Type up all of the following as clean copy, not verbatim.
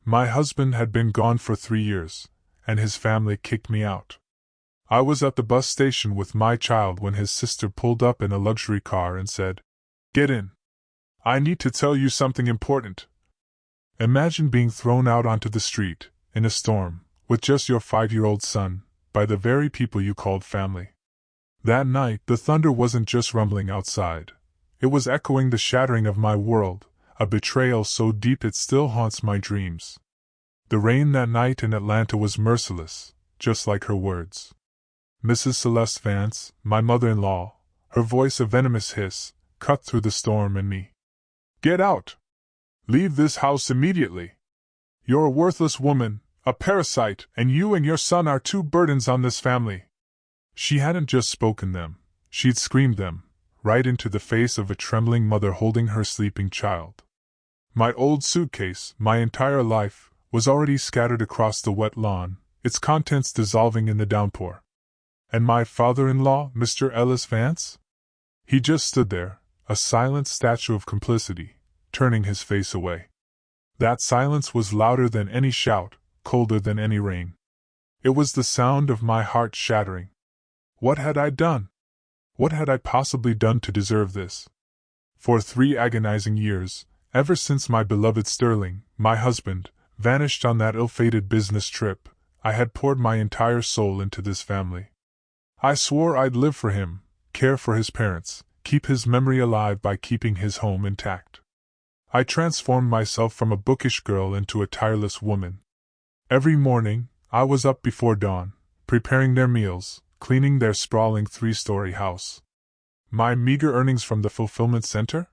My husband had been gone for 3 years, and his family kicked me out. I was at the bus station with my child when his sister pulled up in a luxury car and said, "Get in. I need to tell you something important." Imagine being thrown out onto the street, in a storm, with just your 5-year-old son, by the very people you called family. That night, the thunder wasn't just rumbling outside. It was echoing the shattering of my world, a betrayal so deep it still haunts my dreams. The rain that night in Atlanta was merciless, just like her words. Mrs. Celeste Vance, my mother-in-law, her voice a venomous hiss, cut through the storm and me. "Get out! Leave this house immediately! You're a worthless woman, a parasite, and you and your son are 2 burdens on this family." She hadn't just spoken them, she'd screamed them, right into the face of a trembling mother holding her sleeping child. My old suitcase, my entire life, was already scattered across the wet lawn, its contents dissolving in the downpour. And my father-in-law, Mr. Ellis Vance? He just stood there, a silent statue of complicity, turning his face away. That silence was louder than any shout, colder than any rain. It was the sound of my heart shattering. What had I done? What had I possibly done to deserve this? For 3 agonizing years, ever since my beloved Sterling, my husband, vanished on that ill-fated business trip, I had poured my entire soul into this family. I swore I'd live for him, care for his parents, keep his memory alive by keeping his home intact. I transformed myself from a bookish girl into a tireless woman. Every morning, I was up before dawn, preparing their meals, cleaning their sprawling 3-story house. My meager earnings from the fulfillment center?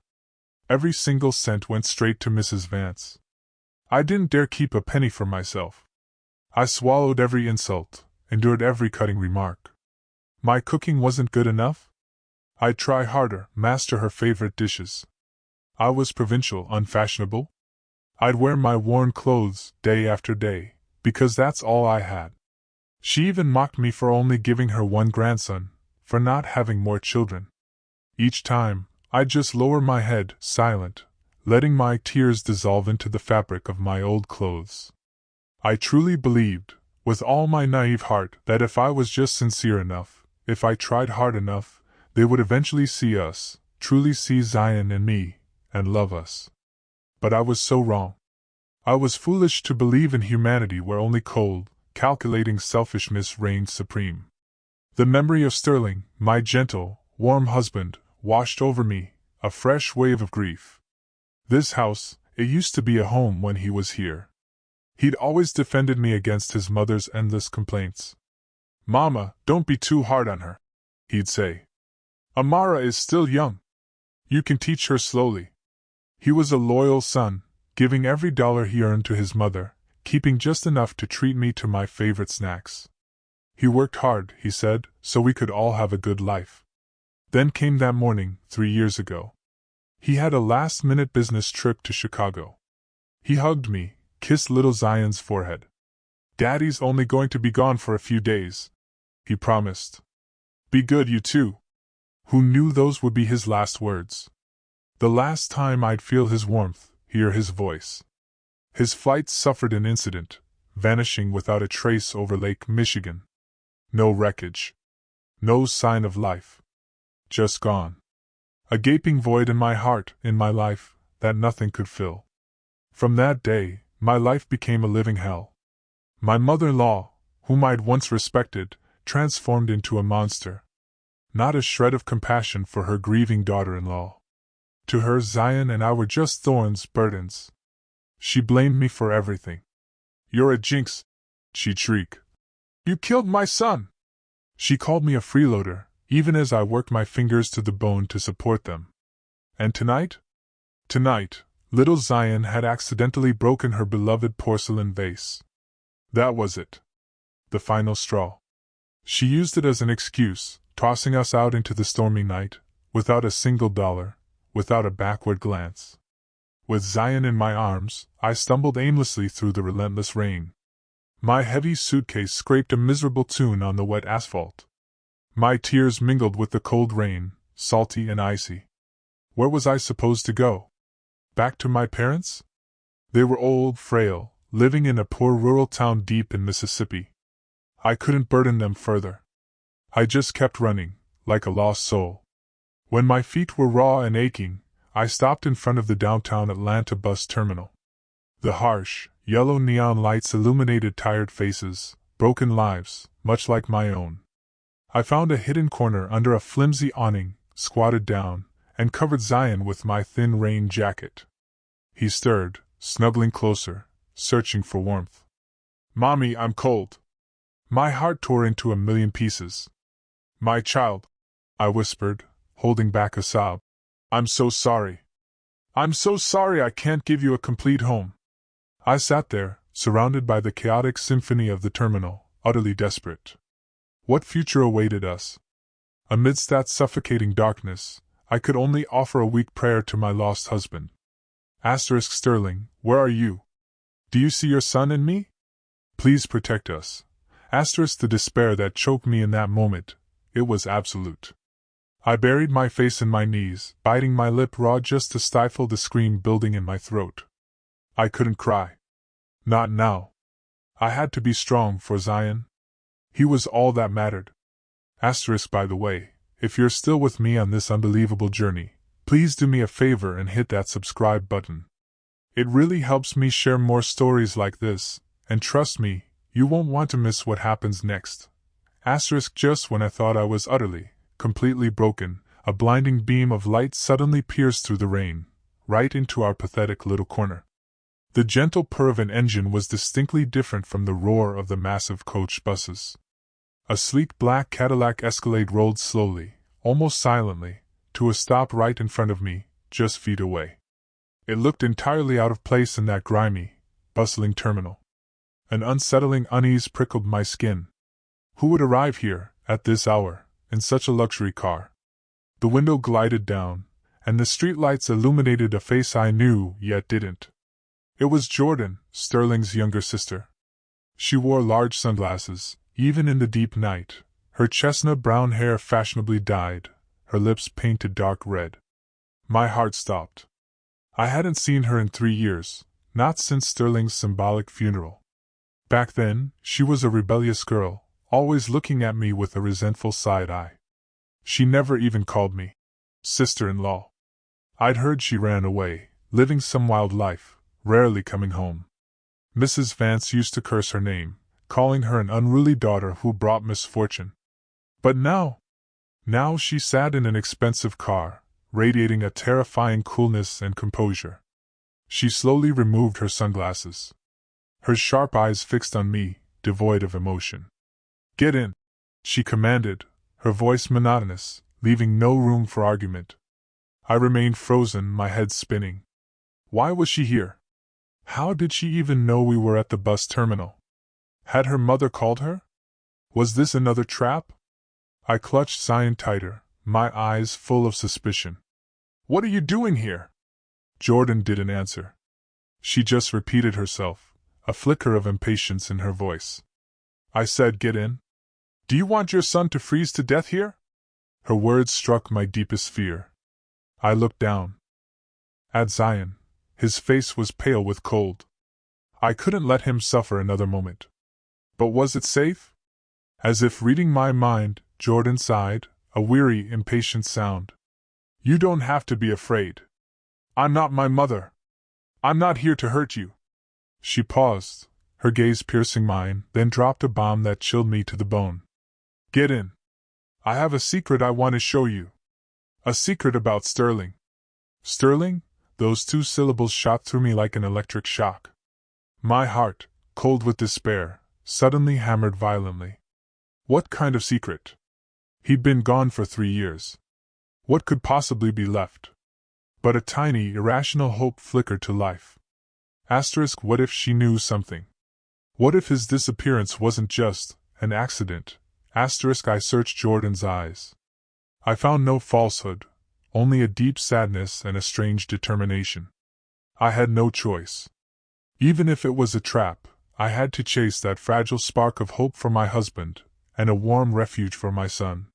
Every single cent went straight to Mrs. Vance. I didn't dare keep a penny for myself. I swallowed every insult, endured every cutting remark. My cooking wasn't good enough? I'd try harder, master her favorite dishes. I was provincial, unfashionable? I'd wear my worn clothes, day after day, because that's all I had. She even mocked me for only giving her 1 grandson, for not having more children. Each time, I'd just lower my head, silent, letting my tears dissolve into the fabric of my old clothes. I truly believed, with all my naive heart, that if I was just sincere enough, if I tried hard enough, they would eventually see us, truly see Zion and me, and love us. But I was so wrong. I was foolish to believe in humanity where only cold, calculating selfishness reigned supreme. The memory of Sterling, my gentle, warm husband, washed over me, a fresh wave of grief. This house, it used to be a home when he was here. He'd always defended me against his mother's endless complaints. "Mama, don't be too hard on her," he'd say. "Amara is still young. You can teach her slowly." He was a loyal son, giving every dollar he earned to his mother, keeping just enough to treat me to my favorite snacks. He worked hard, he said, so we could all have a good life. Then came that morning, 3 years ago. He had a last-minute business trip to Chicago. He hugged me, kissed little Zion's forehead. "Daddy's only going to be gone for a few days," he promised. "Be good, you two." Who knew those would be his last words? The last time I'd feel his warmth, hear his voice. His flight suffered an incident, vanishing without a trace over Lake Michigan. No wreckage. No sign of life. Just gone. A gaping void in my heart, in my life, that nothing could fill. From that day, my life became a living hell. My mother-in-law, whom I'd once respected, transformed into a monster. Not a shred of compassion for her grieving daughter-in-law. To her, Zion and I were just thorns, burdens. She blamed me for everything. "You're a jinx," she'd shriek. "You killed my son!" She called me a freeloader, even as I worked my fingers to the bone to support them. And tonight? Tonight, little Zion had accidentally broken her beloved porcelain vase. That was it. The final straw. She used it as an excuse, tossing us out into the stormy night, without a single dollar, without a backward glance. With Zion in my arms, I stumbled aimlessly through the relentless rain. My heavy suitcase scraped a miserable tune on the wet asphalt. My tears mingled with the cold rain, salty and icy. Where was I supposed to go? Back to my parents? They were old, frail, living in a poor rural town deep in Mississippi. I couldn't burden them further. I just kept running, like a lost soul. When my feet were raw and aching, I stopped in front of the downtown Atlanta bus terminal. The harsh, yellow neon lights illuminated tired faces, broken lives, much like my own. I found a hidden corner under a flimsy awning, squatted down, and covered Zion with my thin rain jacket. He stirred, snuggling closer, searching for warmth. "Mommy, I'm cold." My heart tore into a million pieces. "My child," I whispered, holding back a sob. "I'm so sorry. I'm so sorry I can't give you a complete home." I sat there, surrounded by the chaotic symphony of the terminal, utterly desperate. What future awaited us? Amidst that suffocating darkness, I could only offer a weak prayer to my lost husband. Sterling, where are you? Do you see your son in me? Please protect us. The despair that choked me in that moment, it was absolute. I buried my face in my knees, biting my lip raw just to stifle the scream building in my throat. I couldn't cry. Not now. I had to be strong for Zion. He was all that mattered. By the way, if you're still with me on this unbelievable journey, please do me a favor and hit that subscribe button. It really helps me share more stories like this, and trust me, you won't want to miss what happens next. Just when I thought I was utterly, completely broken, a blinding beam of light suddenly pierced through the rain, right into our pathetic little corner. The gentle purr of an engine was distinctly different from the roar of the massive coach buses. A sleek black Cadillac Escalade rolled slowly, almost silently, to a stop right in front of me, just feet away. It looked entirely out of place in that grimy, bustling terminal. An unsettling unease prickled my skin. Who would arrive here, at this hour, in such a luxury car? The window glided down, and the streetlights illuminated a face I knew yet didn't. It was Jordan, Sterling's younger sister. She wore large sunglasses, even in the deep night, her chestnut brown hair fashionably dyed, her lips painted dark red. My heart stopped. I hadn't seen her in 3 years, not since Sterling's symbolic funeral. Back then, she was a rebellious girl, always looking at me with a resentful side eye. She never even called me sister-in-law. I'd heard she ran away, living some wild life, rarely coming home. Mrs. Vance used to curse her name, calling her an unruly daughter who brought misfortune. But now she sat in an expensive car, radiating a terrifying coolness and composure. She slowly removed her sunglasses. Her sharp eyes fixed on me, devoid of emotion. "Get in," she commanded, her voice monotonous, leaving no room for argument. I remained frozen, my head spinning. Why was she here? How did she even know we were at the bus terminal? Had her mother called her? Was this another trap? I clutched Zion tighter, my eyes full of suspicion. "What are you doing here?" Jordan didn't answer. She just repeated herself, a flicker of impatience in her voice. I said, "Get in." "Do you want your son to freeze to death here?" Her words struck my deepest fear. I looked down at Zion. His face was pale with cold. I couldn't let him suffer another moment. But was it safe? As if reading my mind, Jordan sighed, a weary, impatient sound. "You don't have to be afraid. I'm not my mother. I'm not here to hurt you." She paused, her gaze piercing mine, then dropped a bomb that chilled me to the bone. "Get in. I have a secret I want to show you. A secret about Sterling." Sterling? Those 2 syllables shot through me like an electric shock. My heart, cold with despair, suddenly hammered violently. What kind of secret? He'd been gone for 3 years. What could possibly be left? But a tiny, irrational hope flickered to life. What if she knew something? What if his disappearance wasn't just an accident? I searched Jordan's eyes. I found no falsehood, only a deep sadness and a strange determination. I had no choice. Even if it was a trap, I had to chase that fragile spark of hope for my husband, and a warm refuge for my son.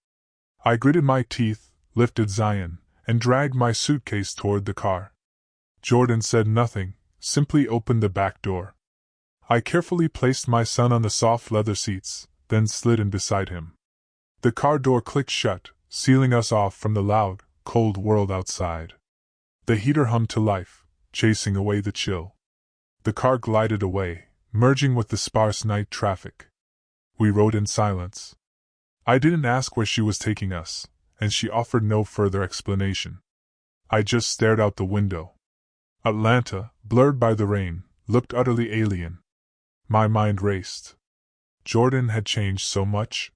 I gritted my teeth, lifted Zion, and dragged my suitcase toward the car. Jordan said nothing, simply opened the back door. I carefully placed my son on the soft leather seats, then slid in beside him. The car door clicked shut, sealing us off from the loud, cold world outside. The heater hummed to life, chasing away the chill. The car glided away, merging with the sparse night traffic. We rode in silence. I didn't ask where she was taking us, and she offered no further explanation. I just stared out the window. Atlanta, blurred by the rain, looked utterly alien. My mind raced. Jordan had changed so much.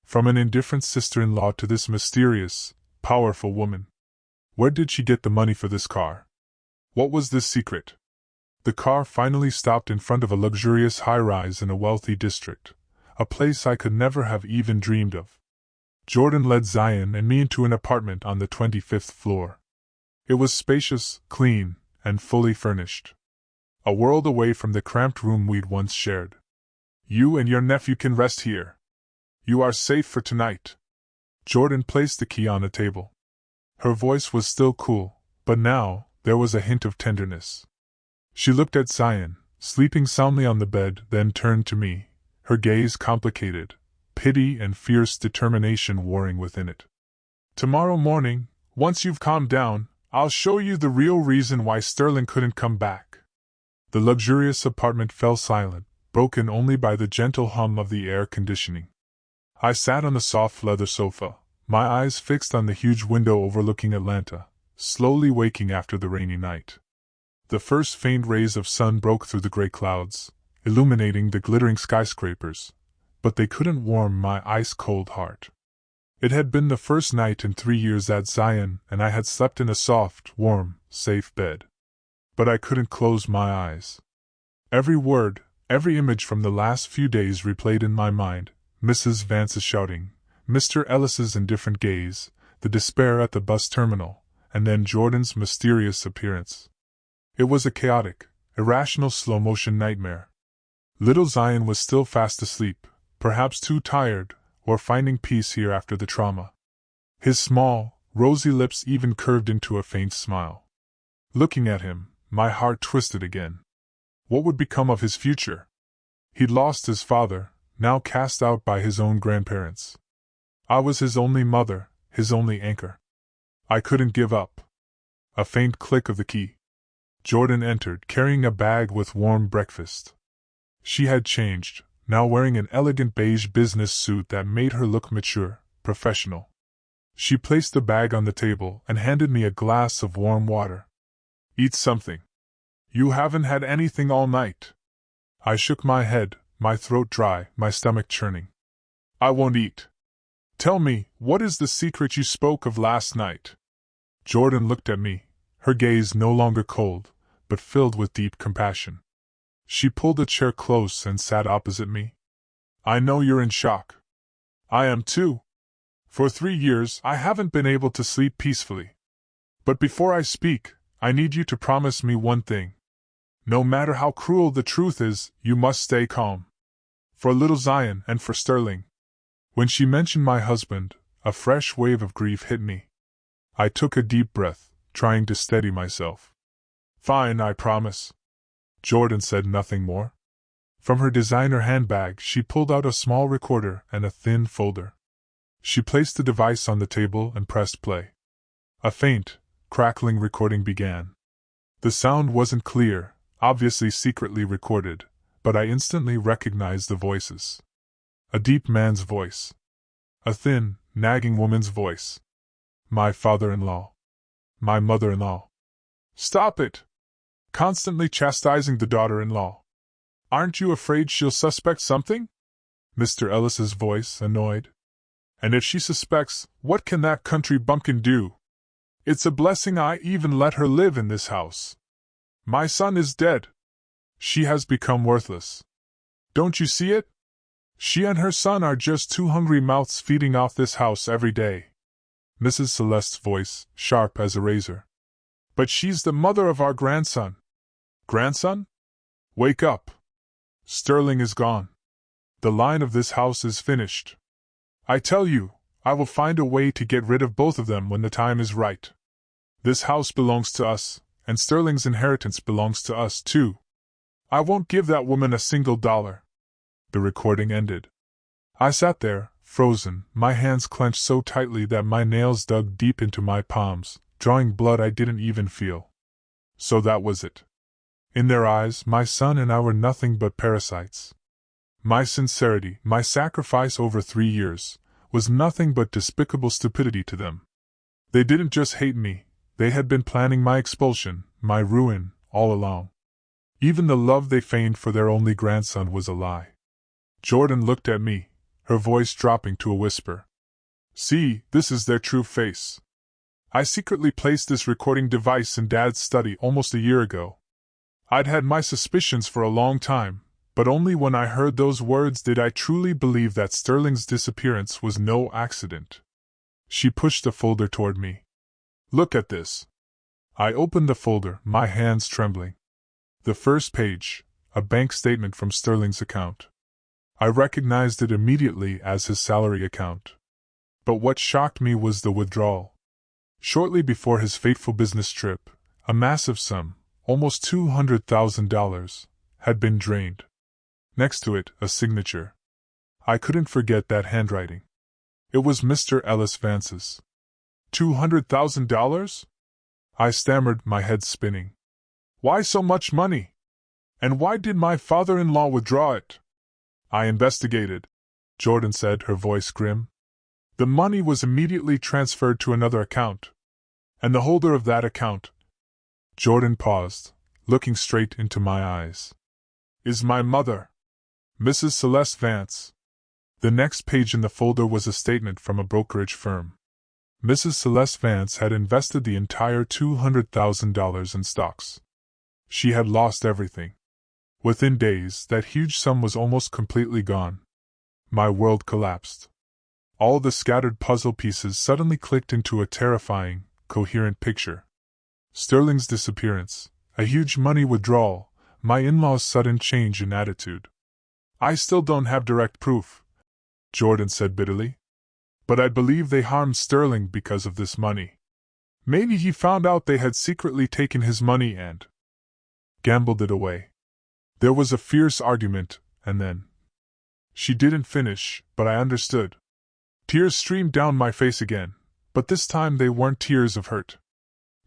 From an indifferent sister-in-law to this mysterious, powerful woman. Where did she get the money for this car? What was this secret? The car finally stopped in front of a luxurious high-rise in a wealthy district, a place I could never have even dreamed of. Jordan led Zion and me into an apartment on the 25th floor. It was spacious, clean, and fully furnished. A world away from the cramped room we'd once shared. You and your nephew can rest here. You are safe for tonight. Jordan placed the key on the table. Her voice was still cool, but now there was a hint of tenderness. She looked at Zion, sleeping soundly on the bed, then turned to me, her gaze complicated, pity and fierce determination warring within it. Tomorrow morning, once you've calmed down, I'll show you the real reason why Sterling couldn't come back. The luxurious apartment fell silent, broken only by the gentle hum of the air conditioning. I sat on the soft leather sofa, my eyes fixed on the huge window overlooking Atlanta, slowly waking after the rainy night. The first faint rays of sun broke through the gray clouds, illuminating the glittering skyscrapers, but they couldn't warm my ice-cold heart. It had been the first night in 3 years that Zion and I had slept in a soft, warm, safe bed. But I couldn't close my eyes. Every word, every image from the last few days replayed in my mind, Mrs. Vance's shouting, Mr. Ellis's indifferent gaze, the despair at the bus terminal, and then Jordan's mysterious appearance. It was a chaotic, irrational slow-motion nightmare. Little Zion was still fast asleep, perhaps too tired, or finding peace here after the trauma. His small, rosy lips even curved into a faint smile. Looking at him, my heart twisted again. What would become of his future? He'd lost his father, now cast out by his own grandparents. I was his only mother, his only anchor. I couldn't give up. A faint click of the key. Jordan entered, carrying a bag with warm breakfast. She had changed, now wearing an elegant beige business suit that made her look mature, professional. She placed the bag on the table and handed me a glass of warm water. Eat something. You haven't had anything all night. I shook my head, my throat dry, my stomach churning. I won't eat. Tell me, what is the secret you spoke of last night? Jordan looked at me, her gaze no longer cold, but filled with deep compassion. She pulled a chair close and sat opposite me. I know you're in shock. I am too. For 3 years I haven't been able to sleep peacefully. But before I speak, I need you to promise me one thing. No matter how cruel the truth is, you must stay calm. For little Zion and for Sterling. When she mentioned my husband, a fresh wave of grief hit me. I took a deep breath, trying to steady myself. Fine, I promise. Jordan said nothing more. From her designer handbag she pulled out a small recorder and a thin folder. She placed the device on the table and pressed play. A faint, crackling recording began. The sound wasn't clear, obviously secretly recorded, but I instantly recognized the voices. A deep man's voice. A thin, nagging woman's voice. My father-in-law. My mother-in-law. Stop it! Constantly chastising the daughter-in-law. Aren't you afraid she'll suspect something? Mr. Ellis's voice, annoyed. And if she suspects, what can that country bumpkin do? It's a blessing I even let her live in this house. My son is dead. She has become worthless. Don't you see it? She and her son are just 2 hungry mouths feeding off this house every day. Mrs. Celeste's voice, sharp as a razor. But she's the mother of our grandson. Grandson? Wake up. Sterling is gone. The line of this house is finished. I tell you, I will find a way to get rid of both of them when the time is right. This house belongs to us, and Sterling's inheritance belongs to us too. I won't give that woman a single dollar. The recording ended. I sat there, frozen, my hands clenched so tightly that my nails dug deep into my palms, drawing blood I didn't even feel. So that was it. In their eyes, my son and I were nothing but parasites. My sincerity, my sacrifice over 3 years, was nothing but despicable stupidity to them. They didn't just hate me, they had been planning my expulsion, my ruin, all along. Even the love they feigned for their only grandson was a lie. Jordan looked at me, her voice dropping to a whisper. See, this is their true face. I secretly placed this recording device in Dad's study almost a year ago. I'd had my suspicions for a long time, but only when I heard those words did I truly believe that Sterling's disappearance was no accident. She pushed the folder toward me. Look at this. I opened the folder, my hands trembling. The first page, a bank statement from Sterling's account. I recognized it immediately as his salary account. But what shocked me was the withdrawal. Shortly before his fateful business trip, a massive sum, almost $200,000, had been drained. Next to it, a signature. I couldn't forget that handwriting. It was Mr. Ellis Vance's. $200,000? I stammered, my head spinning. Why so much money? And why did my father-in-law withdraw it? I investigated, Jordan said, her voice grim. The money was immediately transferred to another account. And the holder of that account— Jordan paused, looking straight into my eyes. Is my mother, Mrs. Celeste Vance. The next page in the folder was a statement from a brokerage firm. Mrs. Celeste Vance had invested the entire $200,000 in stocks. She had lost everything. Within days, that huge sum was almost completely gone. My world collapsed. All the scattered puzzle pieces suddenly clicked into a terrifying, coherent picture. Sterling's disappearance, a huge money withdrawal, my in-laws' sudden change in attitude. I still don't have direct proof, Jordan said bitterly. But I believe they harmed Sterling because of this money. Maybe he found out they had secretly taken his money and gambled it away. There was a fierce argument, and then— She didn't finish, but I understood. Tears streamed down my face again, but this time they weren't tears of hurt.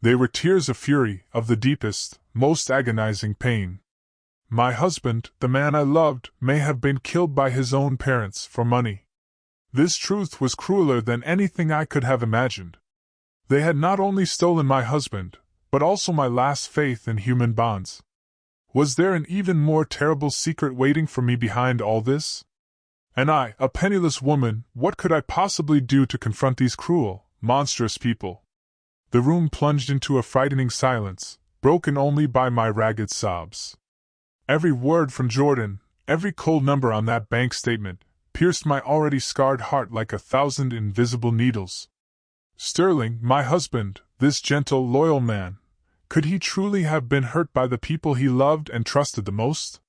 They were tears of fury, of the deepest, most agonizing pain. My husband, the man I loved, may have been killed by his own parents for money. This truth was crueler than anything I could have imagined. They had not only stolen my husband, but also my last faith in human bonds. Was there an even more terrible secret waiting for me behind all this? And I, a penniless woman, what could I possibly do to confront these cruel, monstrous people? The room plunged into a frightening silence, broken only by my ragged sobs. Every word from Jordan, every cold number on that bank statement, pierced my already scarred heart like 1,000 invisible needles. Sterling, my husband, this gentle, loyal man, could he truly have been hurt by the people he loved and trusted the most?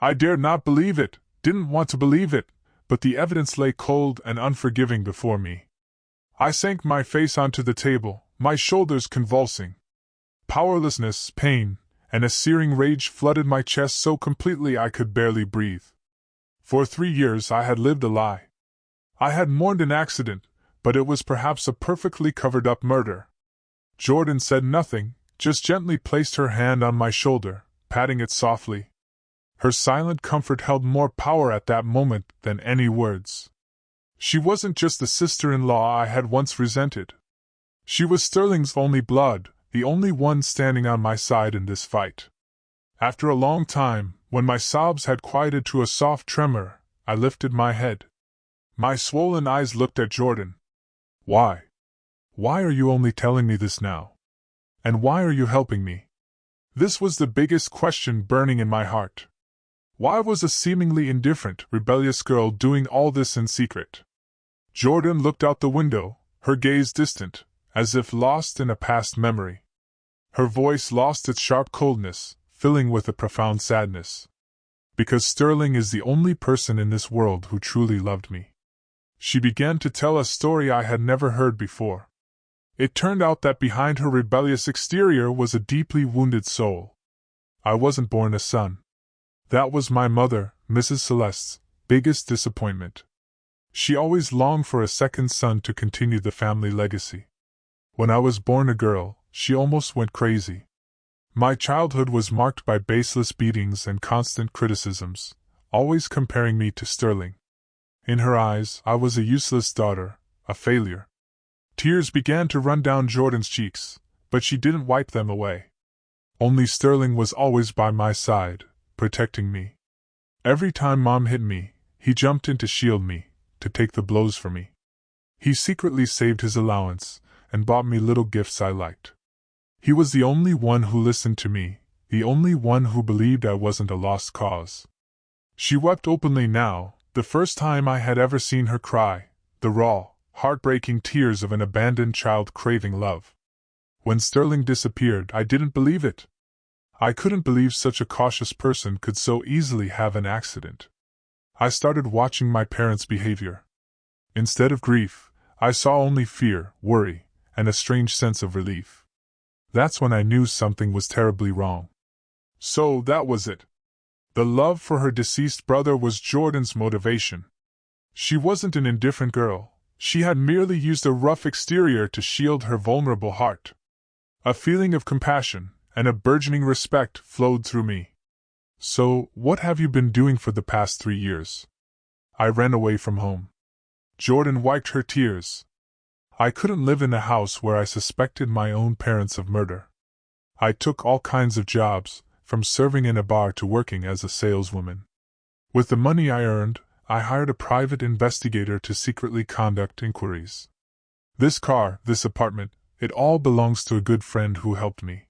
I dared not believe it, didn't want to believe it, but the evidence lay cold and unforgiving before me. I sank my face onto the table, my shoulders convulsing. Powerlessness, pain, and a searing rage flooded my chest so completely I could barely breathe. For 3 years I had lived a lie. I had mourned an accident, but it was perhaps a perfectly covered-up murder. Jordan said nothing, just gently placed her hand on my shoulder, patting it softly. Her silent comfort held more power at that moment than any words. She wasn't just the sister-in-law I had once resented. She was Sterling's only blood, the only one standing on my side in this fight. After a long time, when my sobs had quieted to a soft tremor, I lifted my head. My swollen eyes looked at Jordan. Why? Why are you only telling me this now? And why are you helping me? This was the biggest question burning in my heart. Why was a seemingly indifferent, rebellious girl doing all this in secret? Jordan looked out the window, her gaze distant, as if lost in a past memory. Her voice lost its sharp coldness, filling with a profound sadness. Because Sterling is the only person in this world who truly loved me. She began to tell a story I had never heard before. It turned out that behind her rebellious exterior was a deeply wounded soul. I wasn't born a son. That was my mother, Mrs. Celeste's, biggest disappointment. She always longed for a second son to continue the family legacy. When I was born a girl, she almost went crazy. My childhood was marked by baseless beatings and constant criticisms, always comparing me to Sterling. In her eyes, I was a useless daughter, a failure. Tears began to run down Jordan's cheeks, but she didn't wipe them away. Only Sterling was always by my side, protecting me. Every time Mom hit me, he jumped in to shield me, to take the blows for me. He secretly saved his allowance and bought me little gifts I liked. He was the only one who listened to me, the only one who believed I wasn't a lost cause. She wept openly now, the first time I had ever seen her cry, the raw, heartbreaking tears of an abandoned child craving love. When Sterling disappeared, I didn't believe it. I couldn't believe such a cautious person could so easily have an accident. I started watching my parents' behavior. Instead of grief, I saw only fear, worry, and a strange sense of relief. That's when I knew something was terribly wrong. So that was it. The love for her deceased brother was Jordan's motivation. She wasn't an indifferent girl, she had merely used a rough exterior to shield her vulnerable heart. A feeling of compassion and a burgeoning respect flowed through me. So, what have you been doing for the past 3 years? I ran away from home. Jordan wiped her tears. I couldn't live in a house where I suspected my own parents of murder. I took all kinds of jobs, from serving in a bar to working as a saleswoman. With the money I earned, I hired a private investigator to secretly conduct inquiries. This car, this apartment, it all belongs to a good friend who helped me.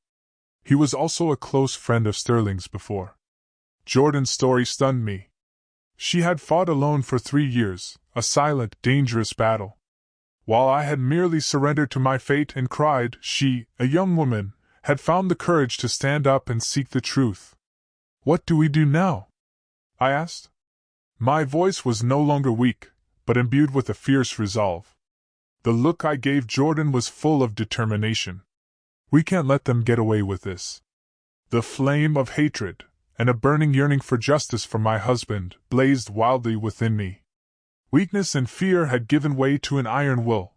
He was also a close friend of Sterling's before. Jordan's story stunned me. She had fought alone for 3 years, a silent, dangerous battle. While I had merely surrendered to my fate and cried, she, a young woman, had found the courage to stand up and seek the truth. "What do we do now?" I asked. My voice was no longer weak, but imbued with a fierce resolve. The look I gave Jordan was full of determination. "We can't let them get away with this." The flame of hatred, and a burning yearning for justice for my husband, blazed wildly within me. Weakness and fear had given way to an iron will.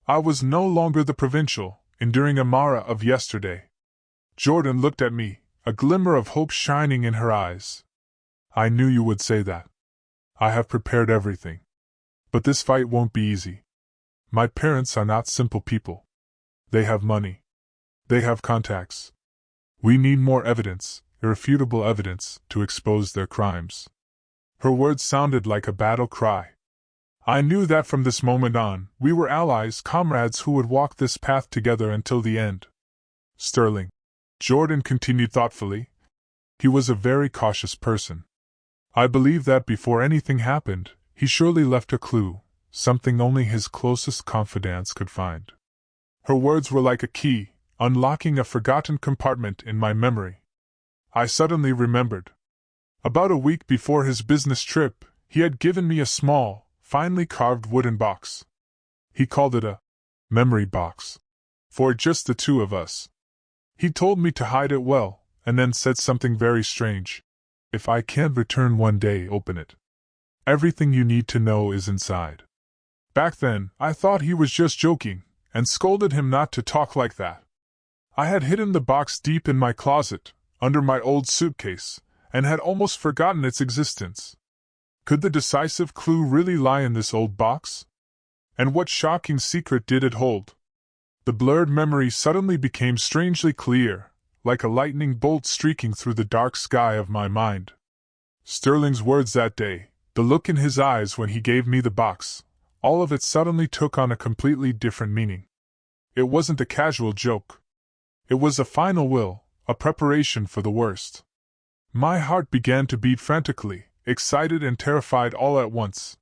I was no longer the provincial, enduring Amara of yesterday. Jordan looked at me, a glimmer of hope shining in her eyes. "I knew you would say that. I have prepared everything. But this fight won't be easy. My parents are not simple people. They have money. They have contacts. We need more evidence, irrefutable evidence, to expose their crimes." Her words sounded like a battle cry. I knew that from this moment on, we were allies, comrades who would walk this path together until the end. "Sterling," Jordan continued thoughtfully, "he was a very cautious person. I believe that before anything happened, he surely left a clue, something only his closest confidants could find." Her words were like a key, unlocking a forgotten compartment in my memory. I suddenly remembered. About a week before his business trip, he had given me a small, finely carved wooden box. He called it a memory box. For just the two of us. He told me to hide it well, and then said something very strange. "If I can't return one day, open it. Everything you need to know is inside." Back then, I thought he was just joking, and scolded him not to talk like that. I had hidden the box deep in my closet, under my old suitcase, and had almost forgotten its existence. Could the decisive clue really lie in this old box? And what shocking secret did it hold? The blurred memory suddenly became strangely clear, like a lightning bolt streaking through the dark sky of my mind. Sterling's words that day, the look in his eyes when he gave me the box, all of it suddenly took on a completely different meaning. It wasn't a casual joke. It was a final will, a preparation for the worst. My heart began to beat frantically, excited and terrified all at once.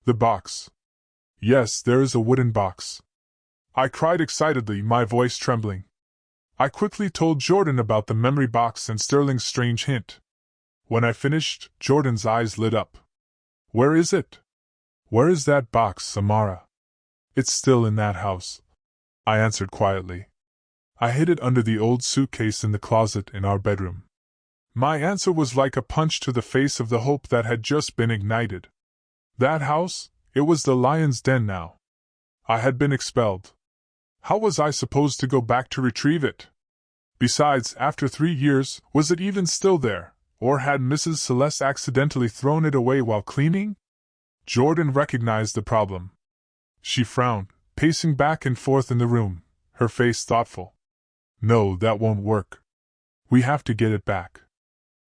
The box. Yes, there is a wooden box. I cried excitedly, my voice trembling. I quickly told Jordan about the memory box and Sterling's strange hint. When I finished, Jordan's eyes lit up. "Where is it? Where is that box, Samara?" "It's still in that house," I answered quietly. "I hid it under the old suitcase in the closet in our bedroom." My answer was like a punch to the face of the hope that had just been ignited. That house? It was the lion's den now. I had been expelled. How was I supposed to go back to retrieve it? Besides, after 3 years, was it even still there, or had Mrs. Celeste accidentally thrown it away while cleaning? Jordan recognized the problem. She frowned, pacing back and forth in the room, her face thoughtful. No, that won't work. We have to get it back.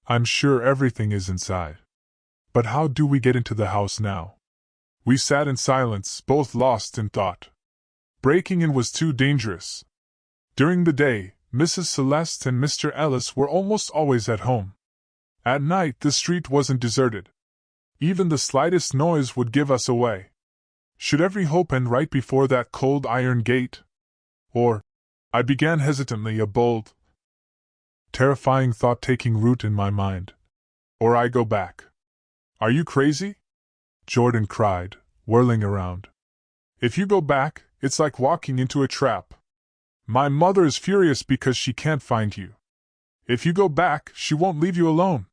I'm sure everything is inside. But how do we get into the house now? We sat in silence, both lost in thought. Breaking in was too dangerous. During the day, Mrs. Celeste and Mr. Ellis were almost always at home. At night, the street wasn't deserted. Even the slightest noise would give us away. Should every hope end right before that cold iron gate? Or, I began hesitantly, a bold, terrifying thought taking root in my mind. Or I go back. Are you crazy? Jordan cried, whirling around. If you go back, it's like walking into a trap. My mother is furious because she can't find you. If you go back, she won't leave you alone.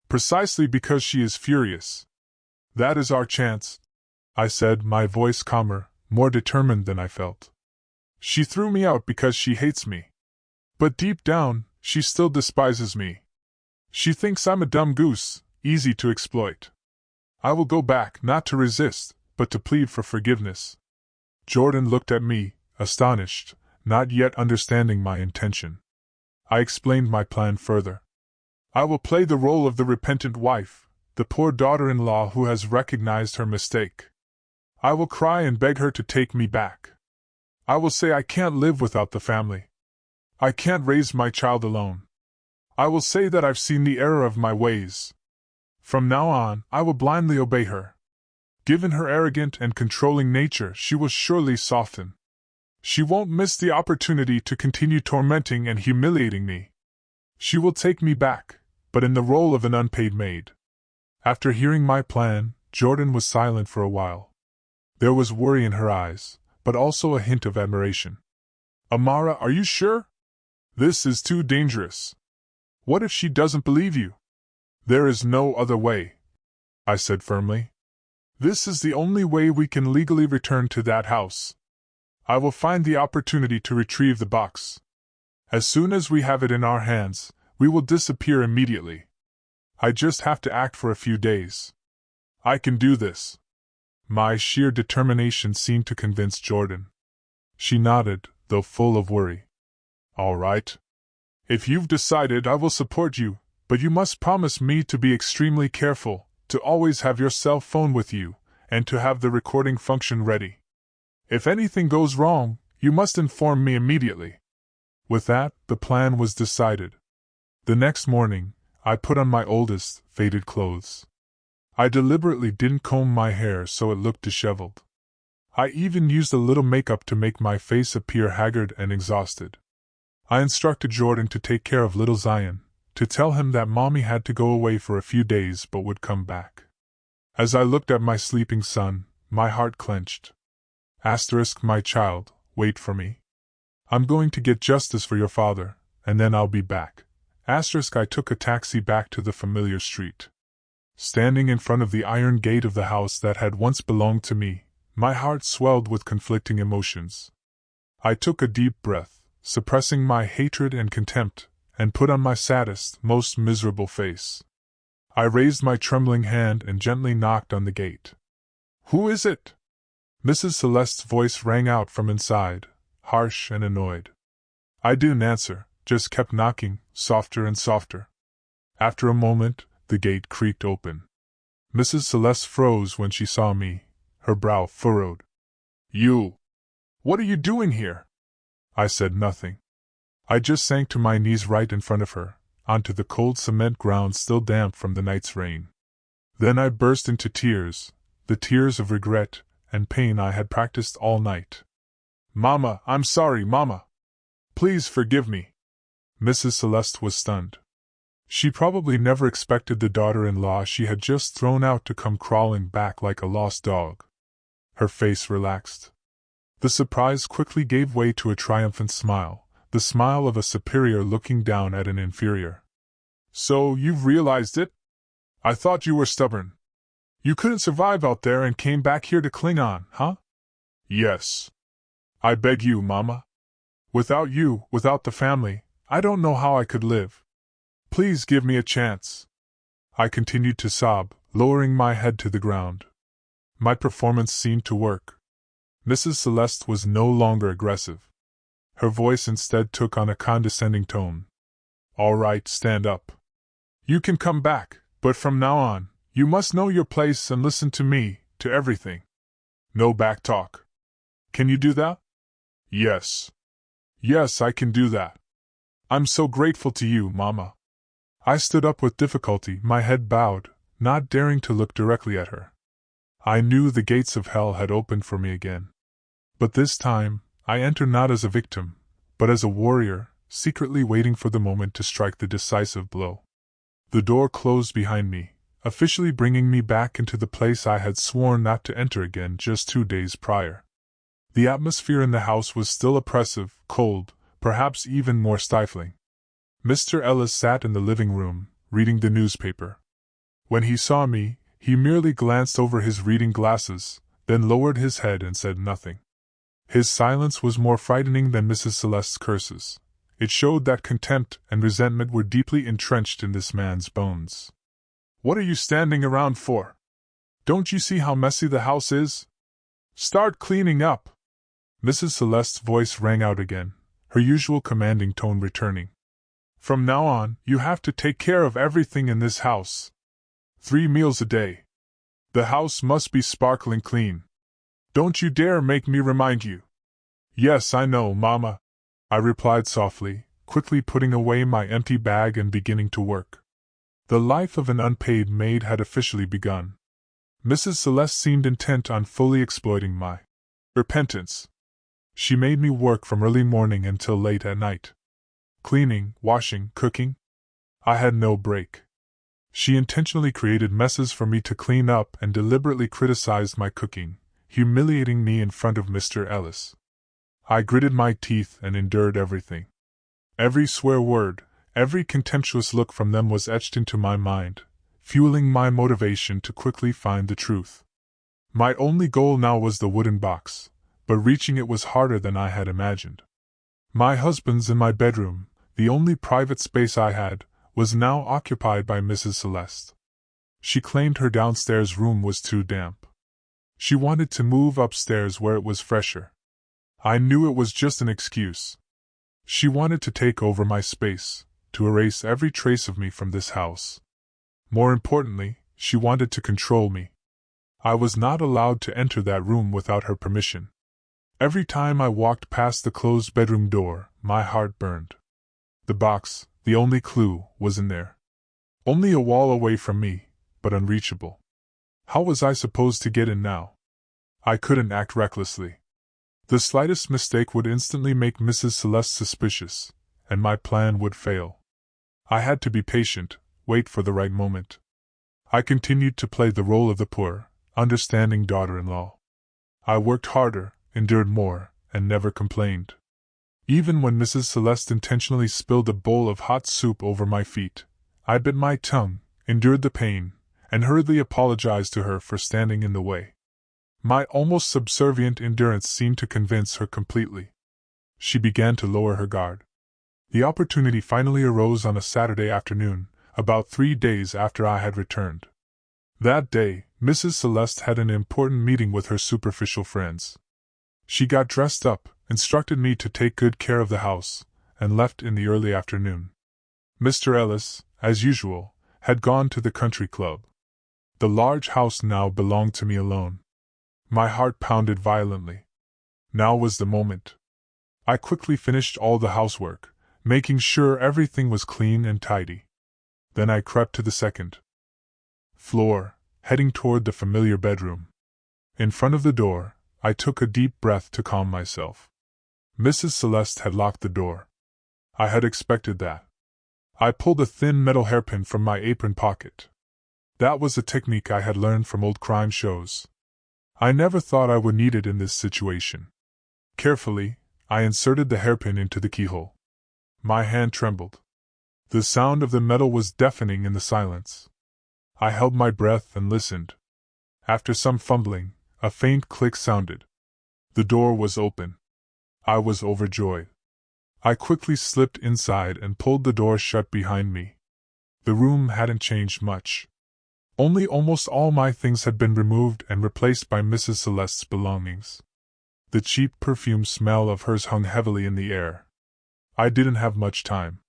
Precisely because she is furious. That is our chance, I said, my voice calmer, more determined than I felt. She threw me out because she hates me. But deep down, she still despises me. She thinks I'm a dumb goose, easy to exploit. I will go back, not to resist, but to plead for forgiveness. Jordan looked at me, astonished, not yet understanding my intention. I explained my plan further. I will play the role of the repentant wife, the poor daughter-in-law who has recognized her mistake. I will cry and beg her to take me back. I will say I can't live without the family. I can't raise my child alone. I will say that I've seen the error of my ways. From now on, I will blindly obey her. Given her arrogant and controlling nature, she will surely soften. She won't miss the opportunity to continue tormenting and humiliating me. She will take me back, but in the role of an unpaid maid. After hearing my plan, Jordan was silent for a while. There was worry in her eyes, but also a hint of admiration. Amara, are you sure? This is too dangerous. What if she doesn't believe you? There is no other way, I said firmly. This is the only way we can legally return to that house. I will find the opportunity to retrieve the box. As soon as we have it in our hands, we will disappear immediately. I just have to act for a few days. I can do this. My sheer determination seemed to convince Jordan. She nodded, though full of worry. All right. If you've decided, I will support you, but you must promise me to be extremely careful, to always have your cell phone with you, and to have the recording function ready. If anything goes wrong, you must inform me immediately. With that, the plan was decided. The next morning, I put on my oldest, faded clothes. I deliberately didn't comb my hair so it looked disheveled. I even used a little makeup to make my face appear haggard and exhausted. I instructed Jordan to take care of little Zion, to tell him that Mommy had to go away for a few days but would come back. As I looked at my sleeping son, my heart clenched. My child, wait for me. I'm going to get justice for your father, and then I'll be back. I took a taxi back to the familiar street. Standing in front of the iron gate of the house that had once belonged to me, my heart swelled with conflicting emotions. I took a deep breath, suppressing my hatred and contempt, and put on my saddest, most miserable face. I raised my trembling hand and gently knocked on the gate. Who is it? Mrs. Celeste's voice rang out from inside, harsh and annoyed. I didn't answer, just kept knocking, softer and softer. After a moment, the gate creaked open. Mrs. Celeste froze when she saw me, her brow furrowed. You! What are you doing here? I said nothing. I just sank to my knees right in front of her, onto the cold cement ground still damp from the night's rain. Then I burst into tears, the tears of regret and pain I had practiced all night. Mama, I'm sorry, Mama. Please forgive me. Mrs. Celeste was stunned. She probably never expected the daughter-in-law she had just thrown out to come crawling back like a lost dog. Her face relaxed. The surprise quickly gave way to a triumphant smile, the smile of a superior looking down at an inferior. So you've realized it? I thought you were stubborn. You couldn't survive out there and came back here to cling on, huh? Yes. I beg you, Mama. Without you, without the family, I don't know how I could live. Please give me a chance. I continued to sob, lowering my head to the ground. My performance seemed to work. Mrs. Celeste was no longer aggressive. Her voice instead took on a condescending tone. All right, stand up. You can come back, but from now on, you must know your place and listen to me, to everything. No back talk. Can you do that? Yes. Yes, I can do that. I'm so grateful to you, Mama. I stood up with difficulty, my head bowed, not daring to look directly at her. I knew the gates of hell had opened for me again. But this time, I entered not as a victim, but as a warrior, secretly waiting for the moment to strike the decisive blow. The door closed behind me, officially bringing me back into the place I had sworn not to enter again just 2 days prior. The atmosphere in the house was still oppressive, cold, perhaps even more stifling. Mr. Ellis sat in the living room, reading the newspaper. When he saw me, he merely glanced over his reading glasses, then lowered his head and said nothing. His silence was more frightening than Mrs. Celeste's curses. It showed that contempt and resentment were deeply entrenched in this man's bones. What are you standing around for? Don't you see how messy the house is? Start cleaning up! Mrs. Celeste's voice rang out again, her usual commanding tone returning. From now on, you have to take care of everything in this house. 3 meals a day. The house must be sparkling clean. Don't you dare make me remind you. Yes, I know, Mama, I replied softly, quickly putting away my empty bag and beginning to work. The life of an unpaid maid had officially begun. Mrs. Celeste seemed intent on fully exploiting my repentance. She made me work from early morning until late at night. Cleaning, washing, cooking. I had no break. She intentionally created messes for me to clean up and deliberately criticized my cooking, humiliating me in front of Mr. Ellis. I gritted my teeth and endured everything. Every swear word, every contemptuous look from them was etched into my mind, fueling my motivation to quickly find the truth. My only goal now was the wooden box, but reaching it was harder than I had imagined. My husband's in my bedroom, the only private space I had, was now occupied by Mrs. Celeste. She claimed her downstairs room was too damp. She wanted to move upstairs where it was fresher. I knew it was just an excuse. She wanted to take over my space, to erase every trace of me from this house. More importantly, she wanted to control me. I was not allowed to enter that room without her permission. Every time I walked past the closed bedroom door, my heart burned. The box, the only clue, was in there. Only a wall away from me, but unreachable. How was I supposed to get in now? I couldn't act recklessly. The slightest mistake would instantly make Mrs. Celeste suspicious, and my plan would fail. I had to be patient, wait for the right moment. I continued to play the role of the poor, understanding daughter-in-law. I worked harder, endured more, and never complained. Even when Mrs. Celeste intentionally spilled a bowl of hot soup over my feet, I bit my tongue, endured the pain, and hurriedly apologized to her for standing in the way. My almost subservient endurance seemed to convince her completely. She began to lower her guard. The opportunity finally arose on a Saturday afternoon, about 3 days after I had returned. That day, Mrs. Celeste had an important meeting with her superficial friends. She got dressed up, instructed me to take good care of the house, and left in the early afternoon. Mr. Ellis, as usual, had gone to the country club. The large house now belonged to me alone. My heart pounded violently. Now was the moment. I quickly finished all the housework, making sure everything was clean and tidy. Then I crept to the second floor, heading toward the familiar bedroom. In front of the door, I took a deep breath to calm myself. Mrs. Celeste had locked the door. I had expected that. I pulled a thin metal hairpin from my apron pocket. That was a technique I had learned from old crime shows. I never thought I would need it in this situation. Carefully, I inserted the hairpin into the keyhole. My hand trembled. The sound of the metal was deafening in the silence. I held my breath and listened. After some fumbling, a faint click sounded. The door was open. I was overjoyed. I quickly slipped inside and pulled the door shut behind me. The room hadn't changed much. Only almost all my things had been removed and replaced by Mrs. Celeste's belongings. The cheap perfume smell of hers hung heavily in the air. I didn't have much time.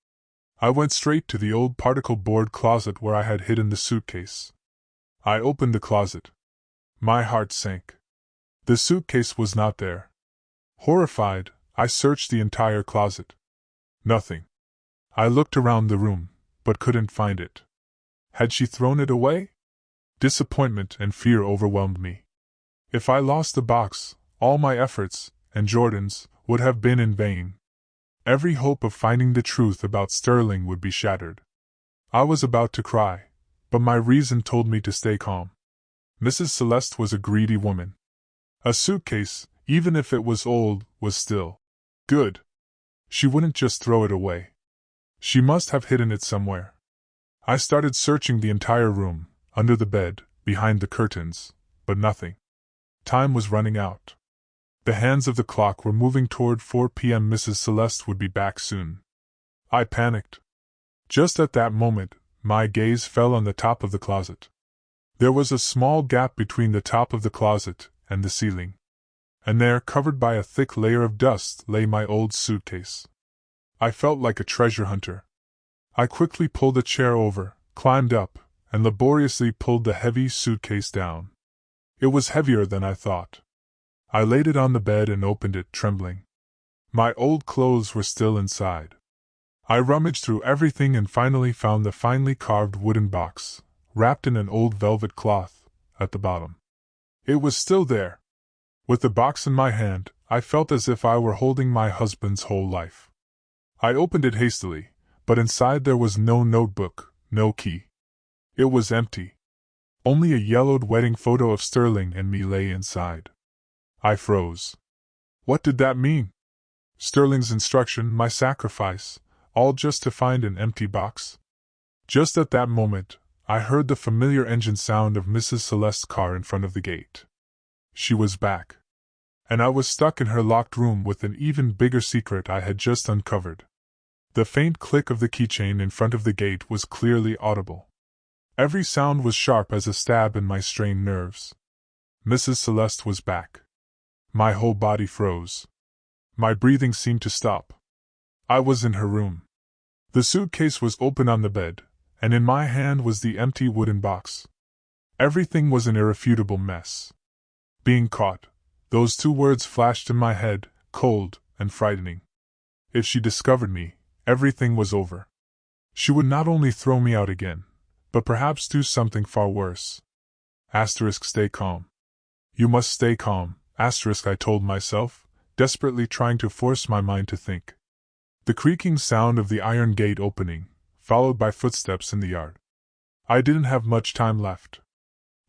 I went straight to the old particle board closet where I had hidden the suitcase. I opened the closet. My heart sank. The suitcase was not there. Horrified, I searched the entire closet. Nothing. I looked around the room, but couldn't find it. Had she thrown it away? Disappointment and fear overwhelmed me. If I lost the box, all my efforts, and Jordan's, would have been in vain. Every hope of finding the truth about Sterling would be shattered. I was about to cry, but my reason told me to stay calm. Mrs. Celeste was a greedy woman. A suitcase, even if it was old, was still good. She wouldn't just throw it away. She must have hidden it somewhere. I started searching the entire room, under the bed, behind the curtains, but nothing. Time was running out. The hands of the clock were moving toward 4 p.m. Mrs. Celeste would be back soon. I panicked. Just at that moment, my gaze fell on the top of the closet. There was a small gap between the top of the closet and the ceiling. And there, covered by a thick layer of dust, lay my old suitcase. I felt like a treasure hunter. I quickly pulled a chair over, climbed up, and laboriously pulled the heavy suitcase down. It was heavier than I thought. I laid it on the bed and opened it, trembling. My old clothes were still inside. I rummaged through everything and finally found the finely carved wooden box, wrapped in an old velvet cloth, at the bottom. It was still there. With the box in my hand, I felt as if I were holding my husband's whole life. I opened it hastily, but inside there was no notebook, no key. It was empty. Only a yellowed wedding photo of Sterling and me lay inside. I froze. What did that mean? Sterling's instruction, my sacrifice, all just to find an empty box? Just at that moment, I heard the familiar engine sound of Mrs. Celeste's car in front of the gate. She was back. And I was stuck in her locked room with an even bigger secret I had just uncovered. The faint click of the keychain in front of the gate was clearly audible. Every sound was sharp as a stab in my strained nerves. Mrs. Celeste was back. My whole body froze. My breathing seemed to stop. I was in her room. The suitcase was open on the bed, and in my hand was the empty wooden box. Everything was an irrefutable mess. Being caught, those two words flashed in my head, cold and frightening. If she discovered me, everything was over. She would not only throw me out again, but perhaps do something far worse. Stay calm. You must stay calm, I told myself, desperately trying to force my mind to think. The creaking sound of the iron gate opening, followed by footsteps in the yard. I didn't have much time left.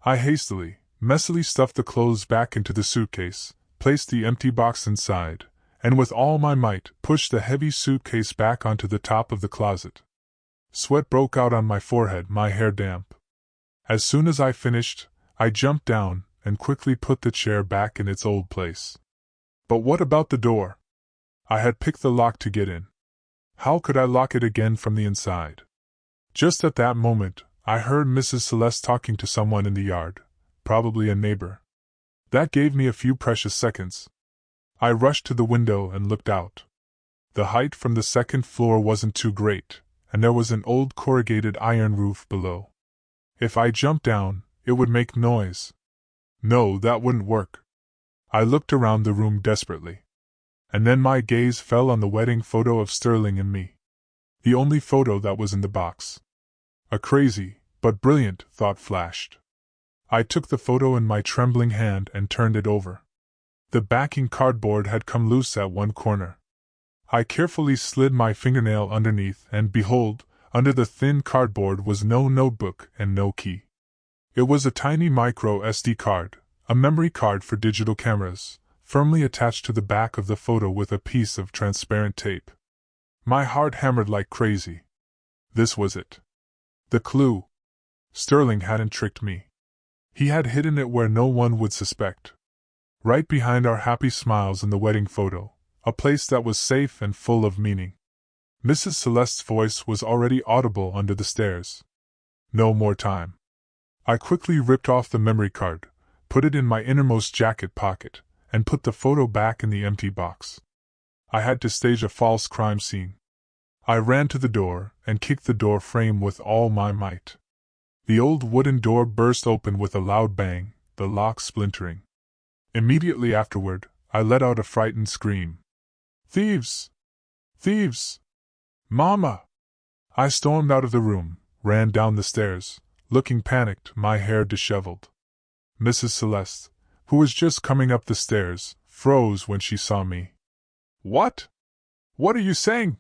I hastily, messily stuffed the clothes back into the suitcase, placed the empty box inside, and with all my might pushed the heavy suitcase back onto the top of the closet. Sweat broke out on my forehead, my hair damp. As soon as I finished, I jumped down and quickly put the chair back in its old place. But what about the door? I had picked the lock to get in. How could I lock it again from the inside? Just at that moment, I heard Mrs. Celeste talking to someone in the yard, probably a neighbor. That gave me a few precious seconds. I rushed to the window and looked out. The height from the second floor wasn't too great, and there was an old corrugated iron roof below. If I jumped down, it would make noise. No, that wouldn't work. I looked around the room desperately. And then my gaze fell on the wedding photo of Sterling and me. The only photo that was in the box. A crazy, but brilliant, thought flashed. I took the photo in my trembling hand and turned it over. The backing cardboard had come loose at one corner. I carefully slid my fingernail underneath and behold, under the thin cardboard was no notebook and no key. It was a tiny micro SD card, a memory card for digital cameras, firmly attached to the back of the photo with a piece of transparent tape. My heart hammered like crazy. This was it. The clue. Sterling hadn't tricked me. He had hidden it where no one would suspect. Right behind our happy smiles in the wedding photo, a place that was safe and full of meaning. Mrs. Celeste's voice was already audible under the stairs. No more time. I quickly ripped off the memory card, put it in my innermost jacket pocket, and put the photo back in the empty box. I had to stage a false crime scene. I ran to the door and kicked the door frame with all my might. The old wooden door burst open with a loud bang, the lock splintering. Immediately afterward, I let out a frightened scream. "Thieves! Thieves! Mama!" I stormed out of the room, ran down the stairs, looking panicked, my hair disheveled. Mrs. Celeste, who was just coming up the stairs, froze when she saw me. "What? What are you saying?"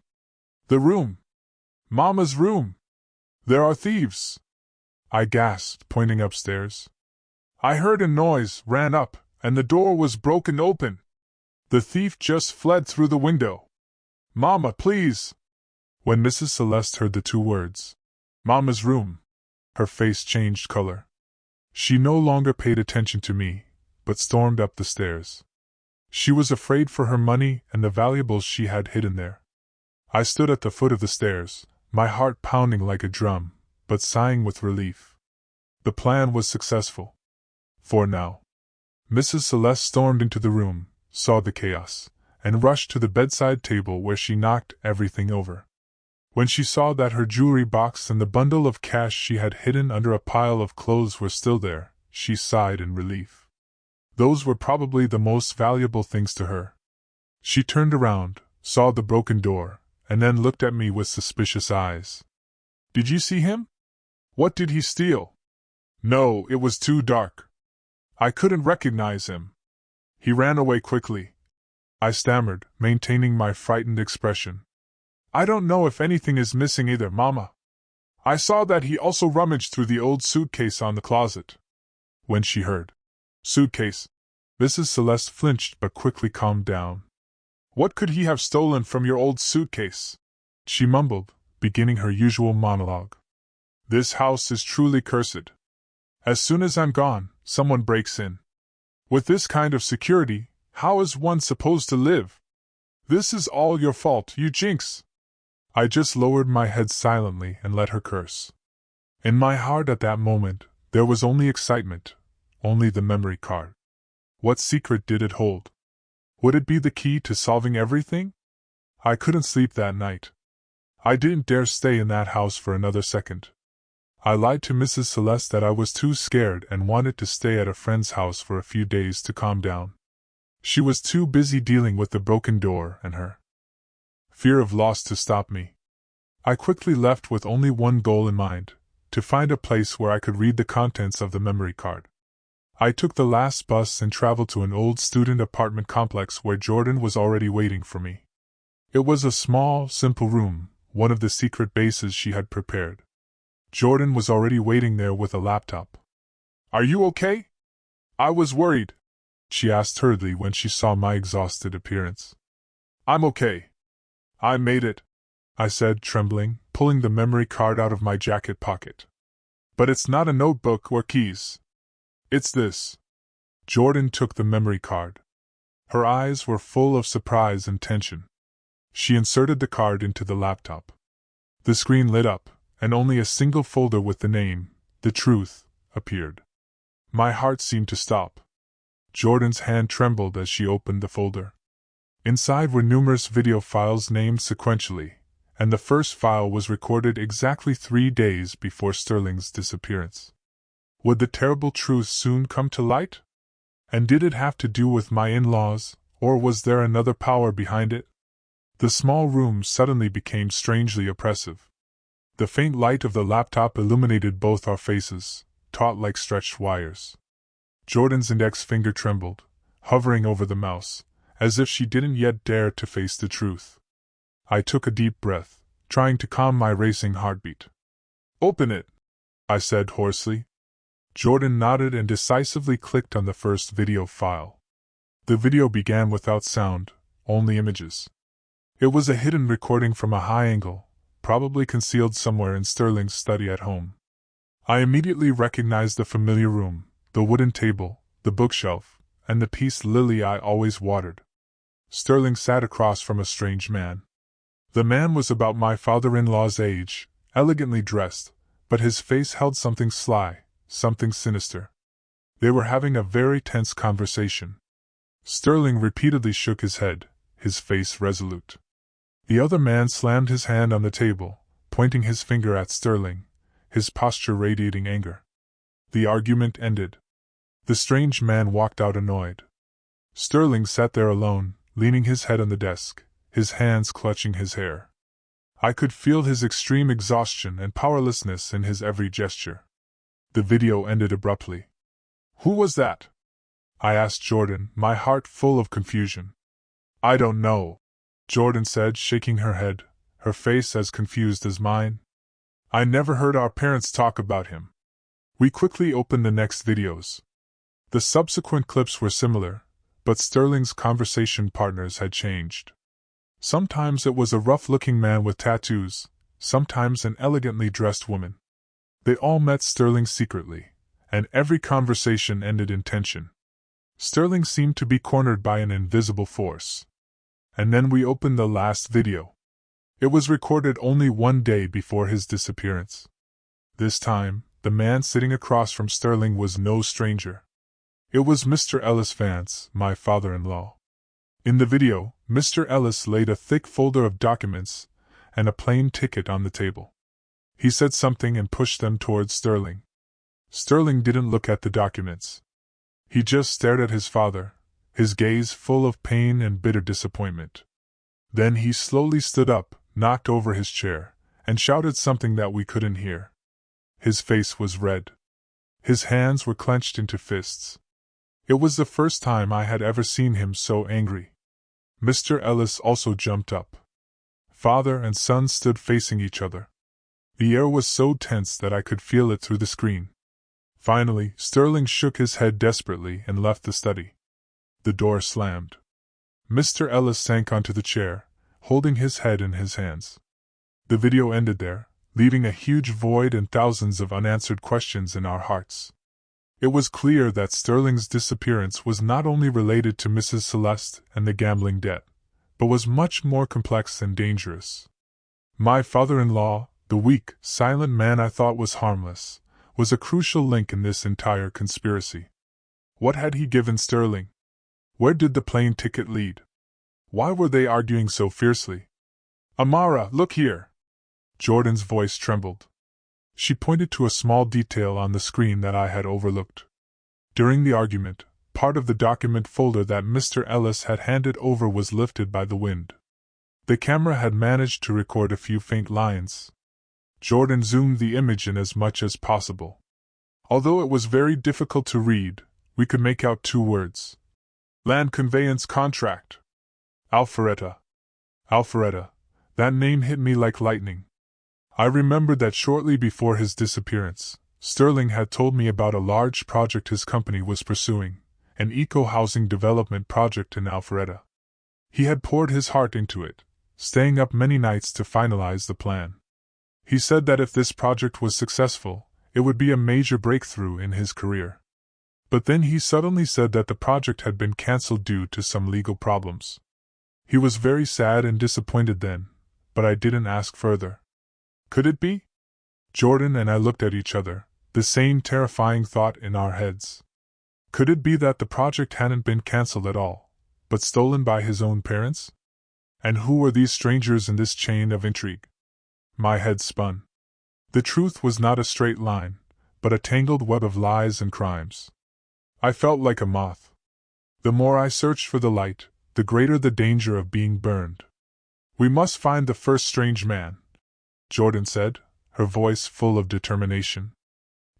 "The room. Mama's room. There are thieves," I gasped, pointing upstairs. "I heard a noise, ran up, and the door was broken open. The thief just fled through the window. Mama, please." When Mrs. Celeste heard the two words, "Mama's room," her face changed color. She no longer paid attention to me, but stormed up the stairs. She was afraid for her money and the valuables she had hidden there. I stood at the foot of the stairs, my heart pounding like a drum, but sighing with relief. The plan was successful. For now. Mrs. Celeste stormed into the room, saw the chaos, and rushed to the bedside table where she knocked everything over. When she saw that her jewelry box and the bundle of cash she had hidden under a pile of clothes were still there, she sighed in relief. Those were probably the most valuable things to her. She turned around, saw the broken door, and then looked at me with suspicious eyes. "Did you see him? What did he steal?" "No, it was too dark. I couldn't recognize him. He ran away quickly," I stammered, maintaining my frightened expression. "I don't know if anything is missing either, Mama. I saw that he also rummaged through the old suitcase on the closet." When she heard suitcase, Mrs. Celeste flinched but quickly calmed down. "What could he have stolen from your old suitcase?" she mumbled, beginning her usual monologue. "This house is truly cursed. As soon as I'm gone, someone breaks in. With this kind of security, how is one supposed to live? This is all your fault, you jinx!" I just lowered my head silently and let her curse. In my heart at that moment, there was only excitement, only the memory card. What secret did it hold? Would it be the key to solving everything? I couldn't sleep that night. I didn't dare stay in that house for another second. I lied to Mrs. Celeste that I was too scared and wanted to stay at a friend's house for a few days to calm down. She was too busy dealing with the broken door and her fear of loss to stop me. I quickly left with only one goal in mind, to find a place where I could read the contents of the memory card. I took the last bus and traveled to an old student apartment complex where Jordan was already waiting for me. It was a small, simple room, one of the secret bases she had prepared. Jordan was already waiting there with a laptop. "Are you okay? I was worried," she asked hurriedly when she saw my exhausted appearance. "I'm okay. I made it," I said, trembling, pulling the memory card out of my jacket pocket. "But it's not a notebook or keys. It's this." Jordan took the memory card. Her eyes were full of surprise and tension. She inserted the card into the laptop. The screen lit up, and only a single folder with the name, "The Truth," appeared. My heart seemed to stop. Jordan's hand trembled as she opened the folder. Inside were numerous video files named sequentially, and the first file was recorded exactly 3 days before Sterling's disappearance. Would the terrible truth soon come to light? And did it have to do with my in-laws, or was there another power behind it? The small room suddenly became strangely oppressive. The faint light of the laptop illuminated both our faces, taut like stretched wires. Jordan's index finger trembled, hovering over the mouse, as if she didn't yet dare to face the truth. I took a deep breath, trying to calm my racing heartbeat. "Open it," I said hoarsely. Jordan nodded and decisively clicked on the first video file. The video began without sound, only images. It was a hidden recording from a high angle, probably concealed somewhere in Sterling's study at home. I immediately recognized the familiar room, the wooden table, the bookshelf, and the peace lily I always watered. Sterling sat across from a strange man. The man was about my father-in-law's age, elegantly dressed, but his face held something sly, something sinister. They were having a very tense conversation. Sterling repeatedly shook his head, his face resolute. The other man slammed his hand on the table, pointing his finger at Sterling, his posture radiating anger. The argument ended. The strange man walked out annoyed. Sterling sat there alone, leaning his head on the desk, his hands clutching his hair. I could feel his extreme exhaustion and powerlessness in his every gesture. The video ended abruptly. "Who was that?" I asked Jordan, my heart full of confusion. "I don't know," Jordan said, shaking her head, her face as confused as mine. "I never heard our parents talk about him." We quickly opened the next videos. The subsequent clips were similar, but Sterling's conversation partners had changed. Sometimes it was a rough-looking man with tattoos, sometimes an elegantly dressed woman. They all met Sterling secretly, and every conversation ended in tension. Sterling seemed to be cornered by an invisible force. And then we opened the last video. It was recorded only one day before his disappearance. This time, the man sitting across from Sterling was no stranger. It was Mr. Ellis Vance, my father-in-law. In the video, Mr. Ellis laid a thick folder of documents and a plane ticket on the table. He said something and pushed them towards Sterling. Sterling didn't look at the documents. He just stared at his father, his gaze full of pain and bitter disappointment. Then he slowly stood up, knocked over his chair, and shouted something that we couldn't hear. His face was red. His hands were clenched into fists. It was the first time I had ever seen him so angry. Mr. Ellis also jumped up. Father and son stood facing each other. The air was so tense that I could feel it through the screen. Finally, Sterling shook his head desperately and left the study. The door slammed. Mr. Ellis sank onto the chair, holding his head in his hands. The video ended there, leaving a huge void and thousands of unanswered questions in our hearts. It was clear that Sterling's disappearance was not only related to Mrs. Celeste and the gambling debt, but was much more complex and dangerous. My father-in-law, the weak, silent man I thought was harmless, was a crucial link in this entire conspiracy. What had he given Sterling? Where did the plane ticket lead? Why were they arguing so fiercely? "Amara, look here!" Jordan's voice trembled. She pointed to a small detail on the screen that I had overlooked. During the argument, part of the document folder that Mr. Ellis had handed over was lifted by the wind. The camera had managed to record a few faint lines. Jordan zoomed the image in as much as possible. Although it was very difficult to read, we could make out two words. Land conveyance contract. Alpharetta. Alpharetta. That name hit me like lightning. I remembered that shortly before his disappearance, Sterling had told me about a large project his company was pursuing, an eco-housing development project in Alpharetta. He had poured his heart into it, staying up many nights to finalize the plan. He said that if this project was successful, it would be a major breakthrough in his career. But then he suddenly said that the project had been cancelled due to some legal problems. He was very sad and disappointed then, but I didn't ask further. Could it be? Jordan and I looked at each other, the same terrifying thought in our heads. Could it be that the project hadn't been cancelled at all, but stolen by his own parents? And who were these strangers in this chain of intrigue? My head spun. The truth was not a straight line, but a tangled web of lies and crimes. I felt like a moth. The more I searched for the light, the greater the danger of being burned. "We must find the first strange man," Jordan said, her voice full of determination.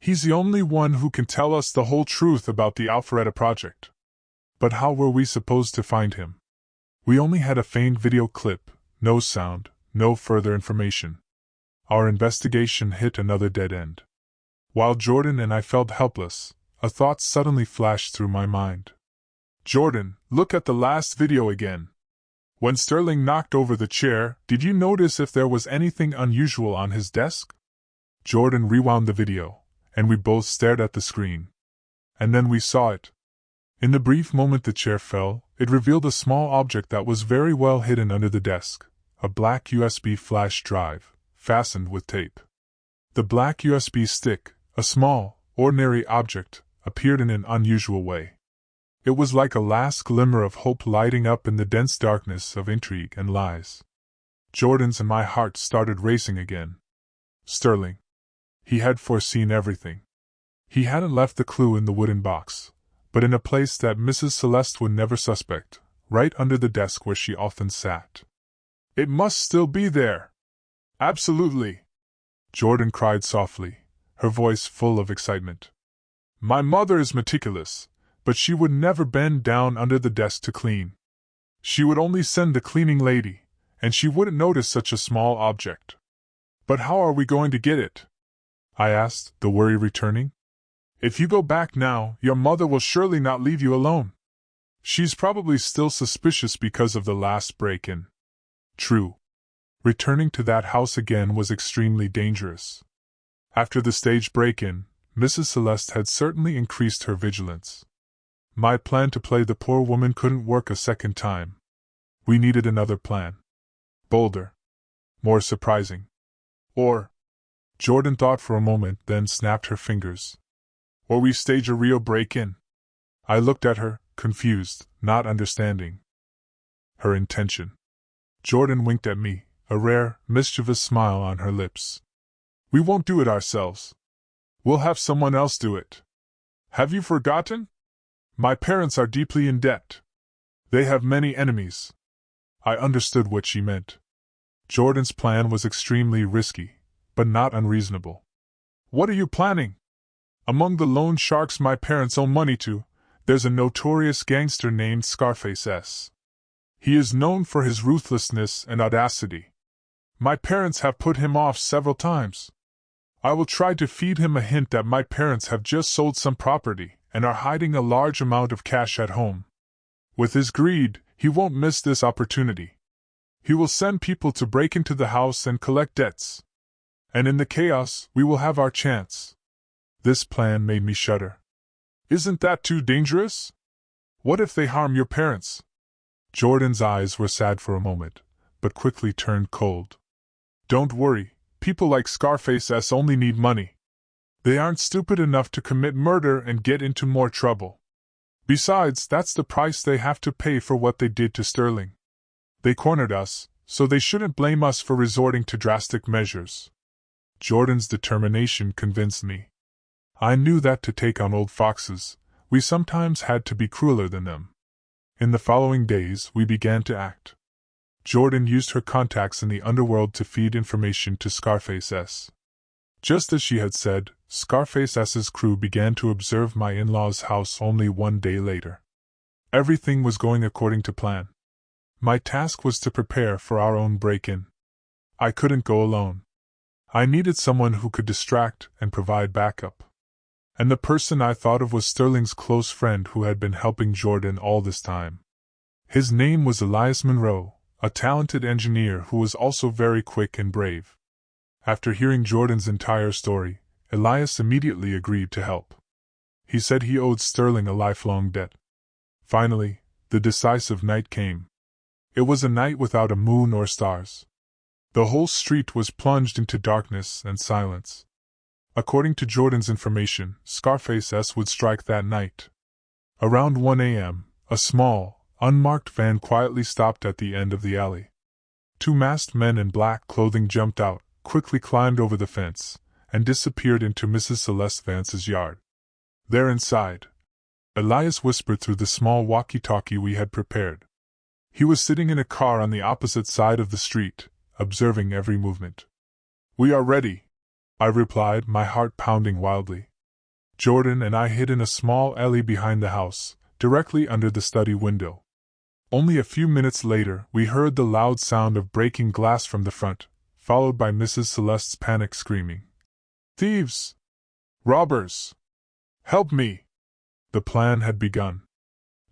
"He's the only one who can tell us the whole truth about the Alpharetta project." But how were we supposed to find him? We only had a faint video clip, no sound, no further information. Our investigation hit another dead end. While Jordan and I felt helpless, a thought suddenly flashed through my mind. "Jordan, look at the last video again." When Sterling knocked over the chair, did you notice if there was anything unusual on his desk? Jordan rewound the video, and we both stared at the screen. And then we saw it. In the brief moment the chair fell, it revealed a small object that was very well hidden under the desk, a black USB flash drive, fastened with tape. The black USB stick, a small, ordinary object, appeared in an unusual way. It was like a last glimmer of hope lighting up in the dense darkness of intrigue and lies. Jordan's and my hearts started racing again. Sterling. He had foreseen everything. He hadn't left the clue in the wooden box, but in a place that Mrs. Celeste would never suspect, right under the desk where she often sat. It must still be there. Absolutely. Jordan cried softly, her voice full of excitement. My mother is meticulous, but she would never bend down under the desk to clean. She would only send the cleaning lady, and she wouldn't notice such a small object. But how are we going to get it? I asked, the worry returning. If you go back now, your mother will surely not leave you alone. She's probably still suspicious because of the last break-in. True. Returning to that house again was extremely dangerous. After the staged break-in, Mrs. Celeste had certainly increased her vigilance. My plan to play the poor woman couldn't work a second time. We needed another plan. Bolder. More surprising. Or, Jordan thought for a moment, then snapped her fingers. Or we stage a real break-in. I looked at her, confused, not understanding her intention. Jordan winked at me, a rare, mischievous smile on her lips. We won't do it ourselves. We'll have someone else do it. Have you forgotten? My parents are deeply in debt. They have many enemies. I understood what she meant. Jordan's plan was extremely risky, but not unreasonable. What are you planning? Among the loan sharks my parents owe money to, there's a notorious gangster named Scarface S. He is known for his ruthlessness and audacity. My parents have put him off several times. I will try to feed him a hint that my parents have just sold some property and are hiding a large amount of cash at home. With his greed, he won't miss this opportunity. He will send people to break into the house and collect debts. And in the chaos, we will have our chance. This plan made me shudder. Isn't that too dangerous? What if they harm your parents? Jordan's eyes were sad for a moment, but quickly turned cold. Don't worry, people like Scarface S only need money. They aren't stupid enough to commit murder and get into more trouble. Besides, that's the price they have to pay for what they did to Sterling. They cornered us, so they shouldn't blame us for resorting to drastic measures. Jordan's determination convinced me. I knew that to take on old foxes, we sometimes had to be crueler than them. In the following days, we began to act. Jordan used her contacts in the underworld to feed information to Scarface S. Just as she had said, Scarface S's crew began to observe my in-laws' house only one day later. Everything was going according to plan. My task was to prepare for our own break-in. I couldn't go alone. I needed someone who could distract and provide backup. And the person I thought of was Sterling's close friend who had been helping Jordan all this time. His name was Elias Monroe, a talented engineer who was also very quick and brave. After hearing Jordan's entire story, Elias immediately agreed to help. He said he owed Sterling a lifelong debt. Finally, the decisive night came. It was a night without a moon or stars. The whole street was plunged into darkness and silence. According to Jordan's information, Scarface S would strike that night. Around 1 a.m., a small, unmarked van quietly stopped at the end of the alley. Two masked men in black clothing jumped out, quickly climbed over the fence, and disappeared into Mrs. Celeste Vance's yard. There inside, Elias whispered through the small walkie-talkie we had prepared. He was sitting in a car on the opposite side of the street, observing every movement. We are ready, I replied, my heart pounding wildly. Jordan and I hid in a small alley behind the house, directly under the study window. Only a few minutes later, we heard the loud sound of breaking glass from the front, followed by Mrs. Celeste's panic screaming. Thieves! Robbers! Help me! The plan had begun.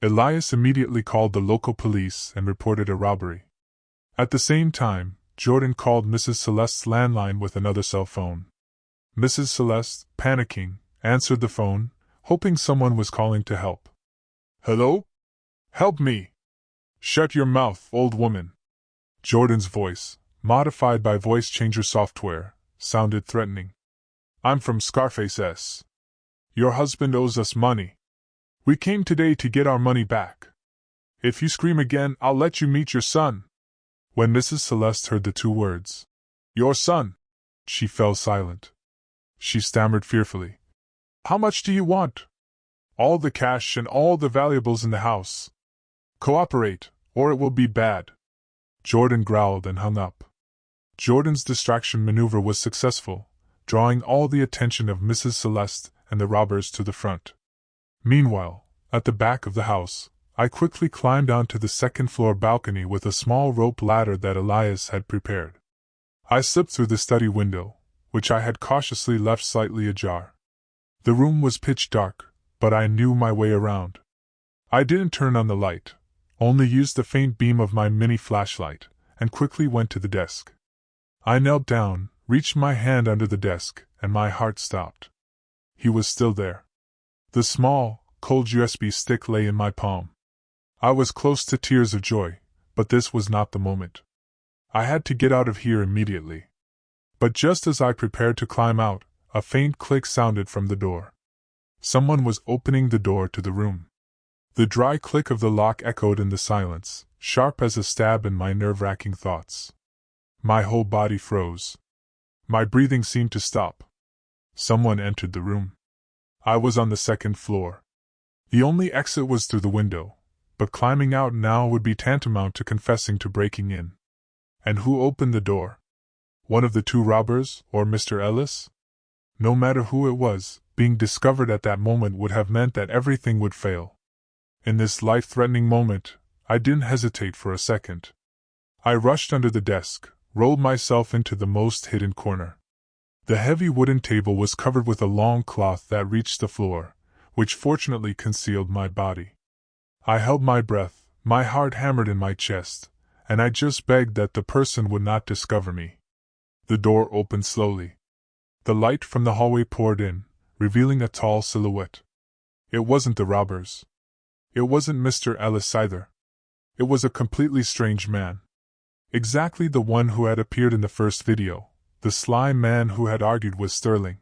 Elias immediately called the local police and reported a robbery. At the same time, Jordan called Mrs. Celeste's landline with another cell phone. Mrs. Celeste, panicking, answered the phone, hoping someone was calling to help. "Hello? Help me! Shut your mouth, old woman." Jordan's voice, modified by voice changer software, sounded threatening. "I'm from Scarface S. Your husband owes us money. We came today to get our money back. If you scream again, I'll let you meet your son." When Mrs. Celeste heard the two words, "Your son," she fell silent. She stammered fearfully. "How much do you want?" "All the cash and all the valuables in the house. Cooperate, or it will be bad." Jordan growled and hung up. Jordan's distraction maneuver was successful, drawing all the attention of Mrs. Celeste and the robbers to the front. Meanwhile, at the back of the house, I quickly climbed onto the second-floor balcony with a small rope ladder that Elias had prepared. I slipped through the study window, which I had cautiously left slightly ajar. The room was pitch dark, but I knew my way around. I didn't turn on the light, only used the faint beam of my mini flashlight, and quickly went to the desk. I knelt down, reached my hand under the desk, and my heart stopped. He was still there. The small, cold USB stick lay in my palm. I was close to tears of joy, but this was not the moment. I had to get out of here immediately. But just as I prepared to climb out, a faint click sounded from the door. Someone was opening the door to the room. The dry click of the lock echoed in the silence, sharp as a stab in my nerve-wracking thoughts. My whole body froze. My breathing seemed to stop. Someone entered the room. I was on the second floor. The only exit was through the window, but climbing out now would be tantamount to confessing to breaking in. And who opened the door? One of the two robbers, or Mr. Ellis? No matter who it was, being discovered at that moment would have meant that everything would fail. In this life-threatening moment, I didn't hesitate for a second. I rushed under the desk, rolled myself into the most hidden corner. The heavy wooden table was covered with a long cloth that reached the floor, which fortunately concealed my body. I held my breath, my heart hammered in my chest, and I just begged that the person would not discover me. The door opened slowly. The light from the hallway poured in, revealing a tall silhouette. It wasn't the robbers. It wasn't Mr. Ellis either. It was a completely strange man. Exactly the one who had appeared in the first video, the sly man who had argued with Sterling.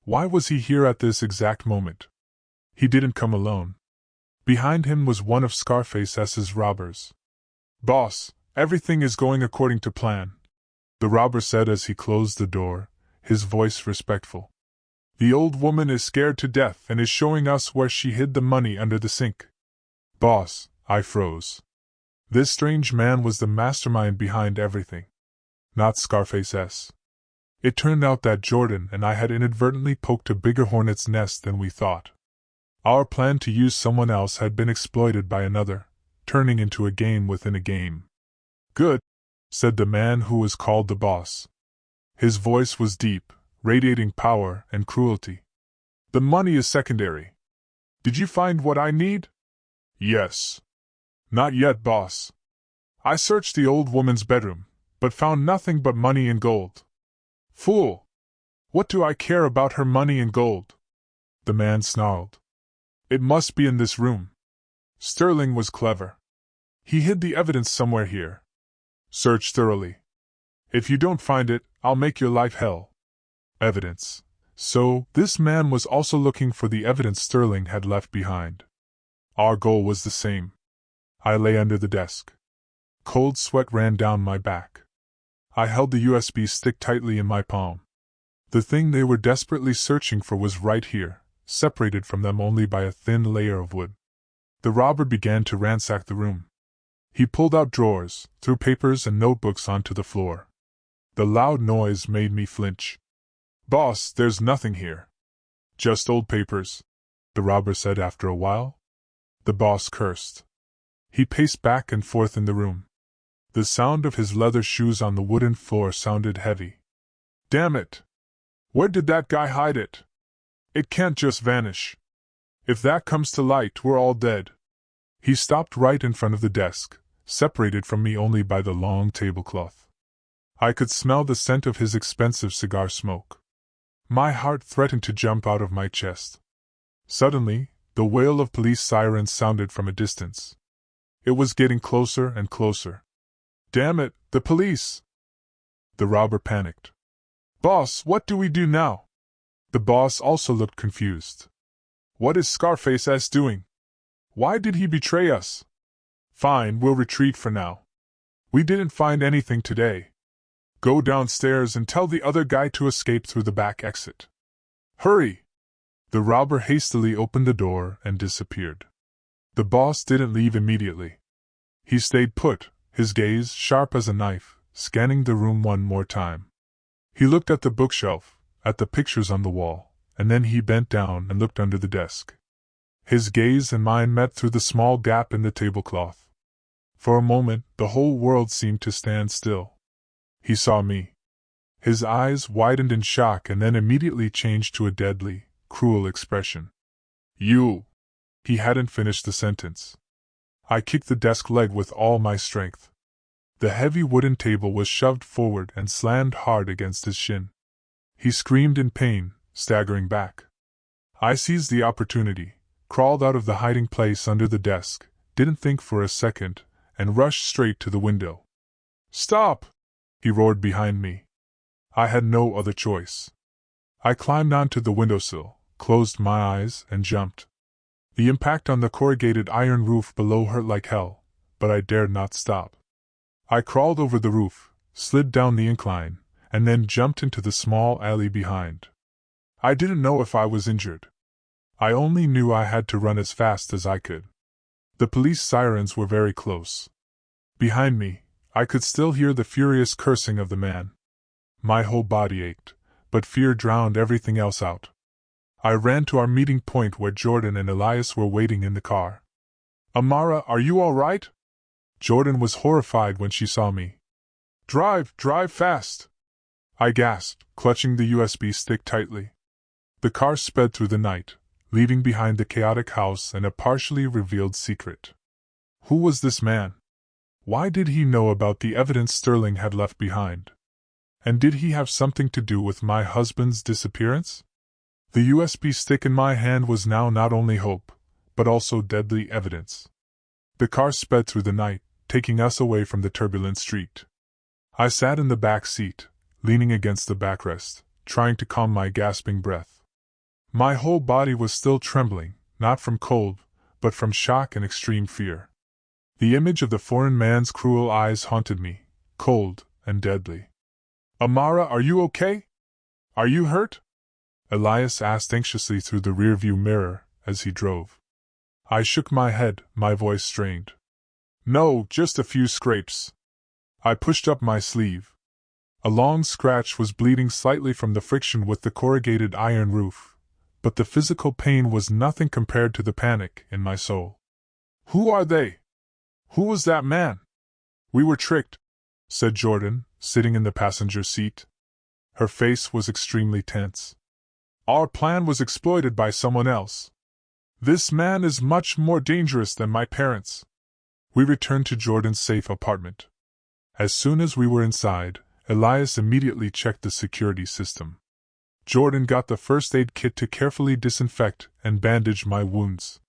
Why was he here at this exact moment? He didn't come alone. Behind him was one of Scarface S's robbers. "Boss, everything is going according to plan," the robber said as he closed the door, his voice respectful. "The old woman is scared to death and is showing us where she hid the money under the sink." "Boss," I froze. This strange man was the mastermind behind everything. Not Scarface S. It turned out that Jordan and I had inadvertently poked a bigger hornet's nest than we thought. Our plan to use someone else had been exploited by another, turning into a game within a game. "Good," said the man who was called the boss. His voice was deep, radiating power and cruelty. "The money is secondary. Did you find what I need?" "Yes." "Not yet, boss. I searched the old woman's bedroom, but found nothing but money and gold." "Fool! What do I care about her money and gold?" the man snarled. "It must be in this room. Sterling was clever. He hid the evidence somewhere here. Search thoroughly. If you don't find it, I'll make your life hell." Evidence. So, this man was also looking for the evidence Sterling had left behind. Our goal was the same. I lay under the desk. Cold sweat ran down my back. I held the USB stick tightly in my palm. The thing they were desperately searching for was right here, separated from them only by a thin layer of wood. The robber began to ransack the room. He pulled out drawers, threw papers and notebooks onto the floor. The loud noise made me flinch. "Boss, there's nothing here. Just old papers," the robber said after a while. The boss cursed. He paced back and forth in the room. The sound of his leather shoes on the wooden floor sounded heavy. "Damn it! Where did that guy hide it? It can't just vanish. If that comes to light, we're all dead." He stopped right in front of the desk, separated from me only by the long tablecloth. I could smell the scent of his expensive cigar smoke. My heart threatened to jump out of my chest. Suddenly, the wail of police sirens sounded from a distance. It was getting closer and closer. "Damn it, the police!" The robber panicked. "Boss, what do we do now?" The boss also looked confused. "What is Scarface ass doing? Why did he betray us?" "Fine, we'll retreat for now. We didn't find anything today. Go downstairs and tell the other guy to escape through the back exit. Hurry!" The robber hastily opened the door and disappeared. The boss didn't leave immediately. He stayed put, his gaze sharp as a knife, scanning the room one more time. He looked at the bookshelf, at the pictures on the wall, and then he bent down and looked under the desk. His gaze and mine met through the small gap in the tablecloth. For a moment, the whole world seemed to stand still. He saw me. His eyes widened in shock and then immediately changed to a deadly, cruel expression. "You!" He hadn't finished the sentence. I kicked the desk leg with all my strength. The heavy wooden table was shoved forward and slammed hard against his shin. He screamed in pain, staggering back. I seized the opportunity, crawled out of the hiding place under the desk, didn't think for a second, and rushed straight to the window. "Stop!" he roared behind me. I had no other choice. I climbed onto the windowsill, closed my eyes, and jumped. The impact on the corrugated iron roof below hurt like hell, but I dared not stop. I crawled over the roof, slid down the incline, and then jumped into the small alley behind. I didn't know if I was injured. I only knew I had to run as fast as I could. The police sirens were very close. Behind me, I could still hear the furious cursing of the man. My whole body ached, but fear drowned everything else out. I ran to our meeting point where Jordan and Elias were waiting in the car. "Amara, are you all right?" Jordan was horrified when she saw me. Drive fast!" I gasped, clutching the USB stick tightly. The car sped through the night, leaving behind the chaotic house and a partially revealed secret. Who was this man? Why did he know about the evidence Sterling had left behind? And did he have something to do with my husband's disappearance? The USB stick in my hand was now not only hope, but also deadly evidence. The car sped through the night, taking us away from the turbulent street. I sat in the back seat, leaning against the backrest, trying to calm my gasping breath. My whole body was still trembling, not from cold, but from shock and extreme fear. The image of the foreign man's cruel eyes haunted me, cold and deadly. "Amara, are you okay? Are you hurt?" Elias asked anxiously through the rearview mirror as he drove. I shook my head, my voice strained. "No, just a few scrapes." I pushed up my sleeve. A long scratch was bleeding slightly from the friction with the corrugated iron roof, but the physical pain was nothing compared to the panic in my soul. "Who are they? Who was that man?" "We were tricked," said Jordan, sitting in the passenger seat. Her face was extremely tense. "Our plan was exploited by someone else. This man is much more dangerous than my parents." We returned to Jordan's safe apartment. As soon as we were inside, Elias immediately checked the security system. Jordan got the first aid kit to carefully disinfect and bandage my wounds.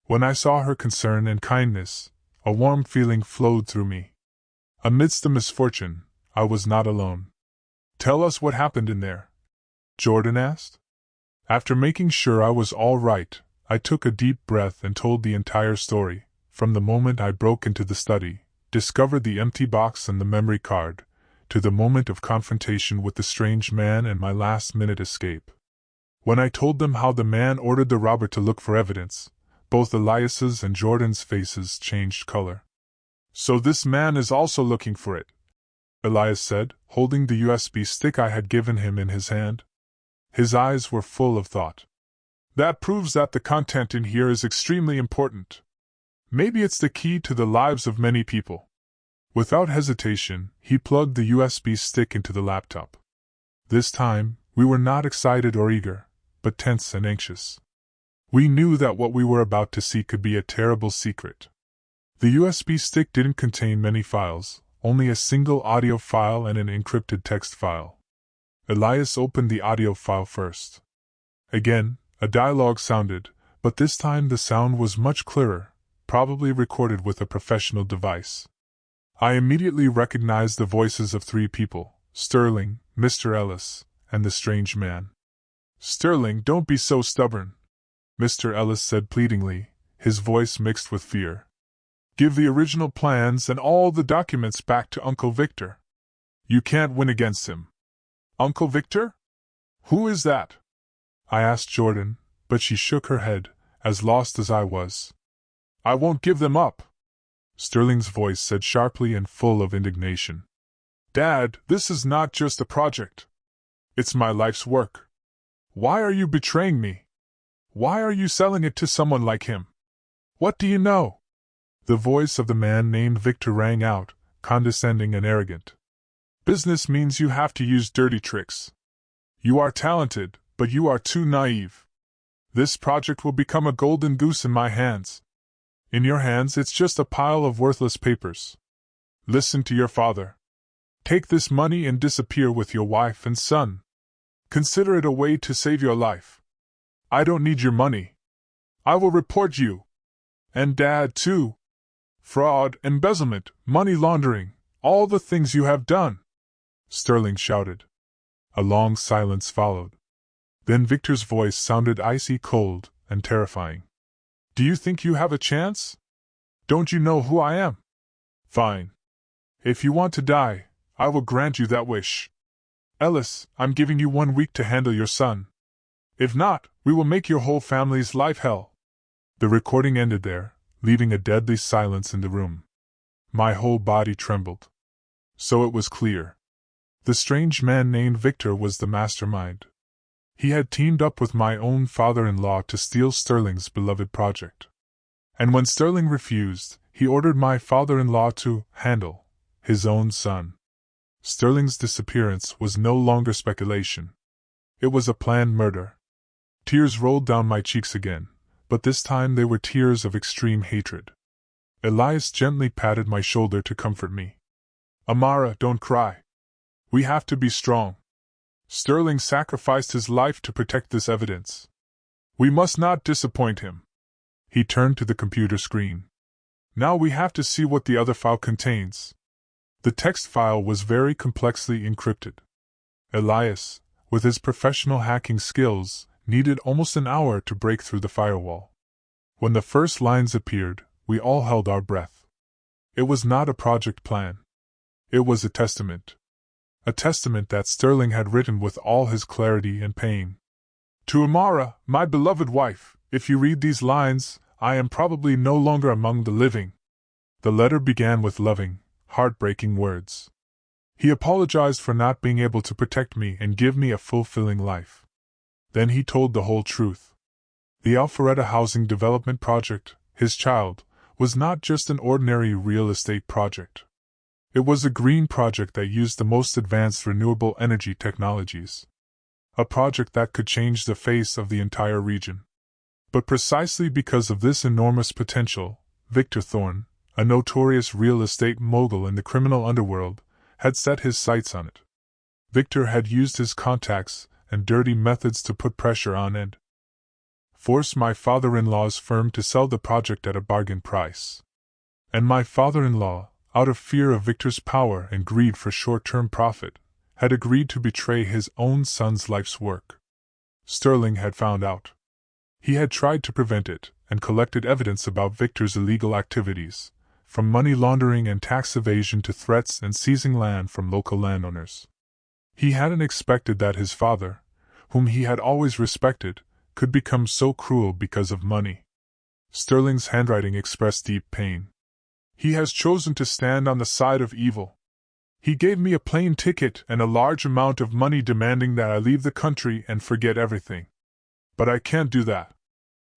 When I saw her concern and kindness, a warm feeling flowed through me. Amidst the misfortune, I was not alone. "Tell us what happened in there," Jordan asked. After making sure I was all right, I took a deep breath and told the entire story, from the moment I broke into the study, discovered the empty box and the memory card, to the moment of confrontation with the strange man and my last-minute escape. When I told them how the man ordered the robber to look for evidence, both Elias's and Jordan's faces changed color. "So this man is also looking for it," Elias said, holding the USB stick I had given him in his hand. His eyes were full of thought. "That proves that the content in here is extremely important. Maybe it's the key to the lives of many people." Without hesitation, he plugged the USB stick into the laptop. This time, we were not excited or eager, but tense and anxious. We knew that what we were about to see could be a terrible secret. The USB stick didn't contain many files, only a single audio file and an encrypted text file. Elias opened the audio file first. Again, a dialogue sounded, but this time the sound was much clearer, probably recorded with a professional device. I immediately recognized the voices of three people: Sterling, Mr. Ellis, and the strange man. "Sterling, don't be so stubborn," Mr. Ellis said pleadingly, his voice mixed with fear. "Give the original plans and all the documents back to Uncle Victor. You can't win against him." "Uncle Victor? Who is that?" I asked Jordan, but she shook her head, as lost as I was. "I won't give them up," Sterling's voice said sharply and full of indignation. "Dad, this is not just a project. It's my life's work. Why are you betraying me? Why are you selling it to someone like him? What do you know?" The voice of the man named Victor rang out, condescending and arrogant. "Business means you have to use dirty tricks. You are talented, but you are too naive. This project will become a golden goose in my hands. In your hands, it's just a pile of worthless papers. Listen to your father. Take this money and disappear with your wife and son. Consider it a way to save your life. I don't need your money. I will report you. And Dad, too. Fraud, embezzlement, money laundering, all the things you have done," Sterling shouted. A long silence followed. Then Victor's voice sounded icy cold and terrifying. "Do you think you have a chance? Don't you know who I am? Fine. If you want to die, I will grant you that wish. Ellis, I'm giving you 1 week to handle your son. If not, we will make your whole family's life hell." The recording ended there, leaving a deadly silence in the room. My whole body trembled. So it was clear. The strange man named Victor was the mastermind. He had teamed up with my own father-in-law to steal Sterling's beloved project. And when Sterling refused, he ordered my father-in-law to handle his own son. Sterling's disappearance was no longer speculation. It was a planned murder. Tears rolled down my cheeks again, but this time they were tears of extreme hatred. Elias gently patted my shoulder to comfort me. "Amara, don't cry. We have to be strong. Sterling sacrificed his life to protect this evidence. We must not disappoint him." He turned to the computer screen. "Now we have to see what the other file contains." The text file was very complexly encrypted. Elias, with his professional hacking skills, needed almost an hour to break through the firewall. When the first lines appeared, we all held our breath. It was not a project plan. It was a testament. A testament that Sterling had written with all his clarity and pain. "To Amara, my beloved wife, if you read these lines, I am probably no longer among the living." The letter began with loving, heartbreaking words. He apologized for not being able to protect me and give me a fulfilling life. Then he told the whole truth. The Alpharetta Housing Development Project, his child, was not just an ordinary real estate project. It was a green project that used the most advanced renewable energy technologies. A project that could change the face of the entire region. But precisely because of this enormous potential, Victor Thorne, a notorious real estate mogul in the criminal underworld, had set his sights on it. Victor had used his contacts and dirty methods to put pressure on and force my father-in-law's firm to sell the project at a bargain price. And my father-in-law, out of fear of Victor's power and greed for short-term profit, had agreed to betray his own son's life's work. Sterling had found out. He had tried to prevent it and collected evidence about Victor's illegal activities, from money laundering and tax evasion to threats and seizing land from local landowners. He hadn't expected that his father, whom he had always respected, could become so cruel because of money. Sterling's handwriting expressed deep pain. "He has chosen to stand on the side of evil. He gave me a plane ticket and a large amount of money demanding that I leave the country and forget everything. But I can't do that.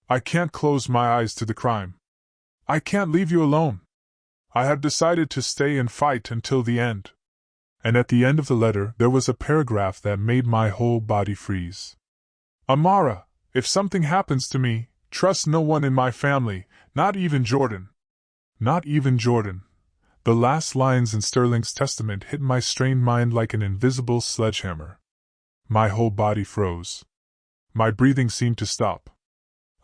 I can't close my eyes to the crime. I can't leave you alone. I have decided to stay and fight until the end." And at the end of the letter there was a paragraph that made my whole body freeze. "Amara, if something happens to me, Trust no one in my family, not even Jordan. Not even Jordan. The last lines in Sterling's testament hit my strained mind like an invisible sledgehammer. My whole body froze. My breathing seemed to stop.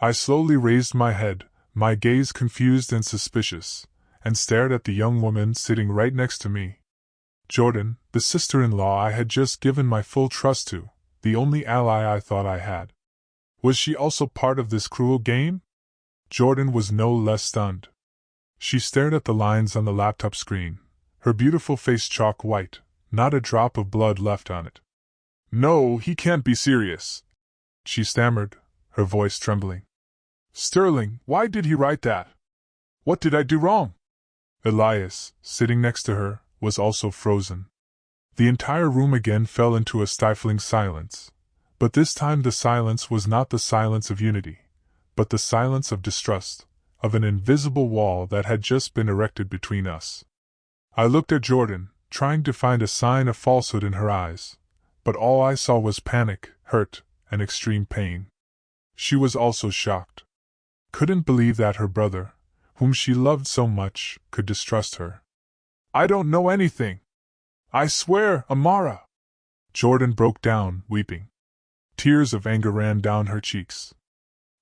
I slowly raised my head, my gaze confused and suspicious, and stared at the young woman sitting right next to me. Jordan, the sister-in-law I had just given my full trust to, the only ally I thought I had. Was she also part of this cruel game? Jordan was no less stunned. She stared at the lines on the laptop screen, her beautiful face chalk white, not a drop of blood left on it. No, he can't be serious, she stammered, her voice trembling. Sterling, why did he write that? What did I do wrong? Elias, sitting next to her, was also frozen. The entire room again fell into a stifling silence, but this time the silence was not the silence of unity, but the silence of distrust, of an invisible wall that had just been erected between us. I looked at Jordan, trying to find a sign of falsehood in her eyes, but all I saw was panic, hurt, and extreme pain. She was also shocked. Couldn't believe that her brother, whom she loved so much, could distrust her. I don't know anything. I swear, Amara. Jordan broke down, weeping. Tears of anger ran down her cheeks.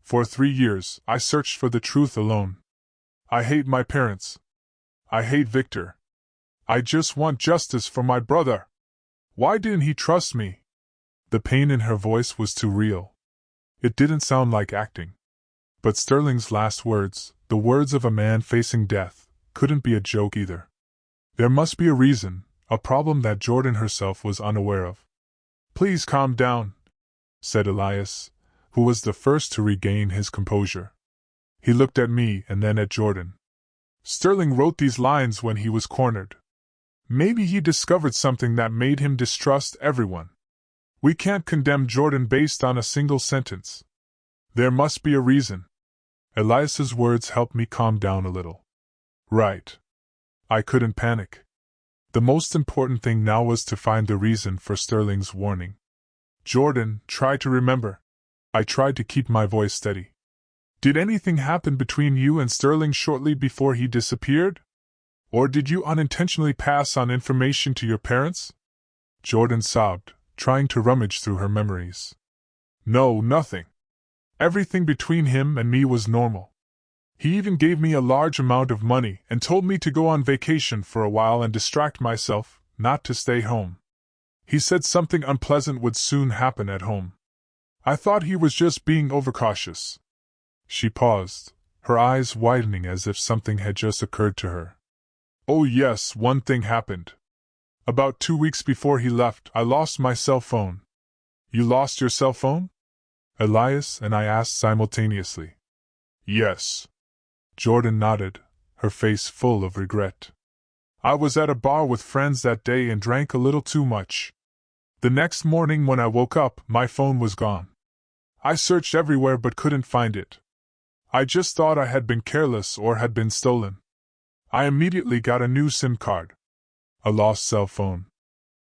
For 3 years, I searched for the truth alone. I hate my parents. I hate Victor. I just want justice for my brother. Why didn't he trust me? The pain in her voice was too real. It didn't sound like acting. But Sterling's last words, the words of a man facing death, couldn't be a joke either. There must be a reason, a problem that Jordan herself was unaware of. Please calm down, said Elias, who was the first to regain his composure. He looked at me and then at Jordan. Sterling wrote these lines when he was cornered. Maybe he discovered something that made him distrust everyone. We can't condemn Jordan based on a single sentence. There must be a reason. Elias's words helped me calm down a little. Right. I couldn't panic. The most important thing now was to find the reason for Sterling's warning. Jordan, try to remember. I tried to keep my voice steady. Did anything happen between you and Sterling shortly before he disappeared? Or did you unintentionally pass on information to your parents? Jordan sobbed, trying to rummage through her memories. No, nothing. Everything between him and me was normal. He even gave me a large amount of money and told me to go on vacation for a while and distract myself, not to stay home. He said something unpleasant would soon happen at home. I thought he was just being overcautious. She paused, her eyes widening as if something had just occurred to her. Oh yes, one thing happened. About 2 weeks before he left, I lost my cell phone. You lost your cell phone? Elias and I asked simultaneously. Yes. Jordan nodded, her face full of regret. I was at a bar with friends that day and drank a little too much. The next morning when I woke up, my phone was gone. I searched everywhere but couldn't find it. I just thought I had been careless or had been stolen. I immediately got a new SIM card. A lost cell phone.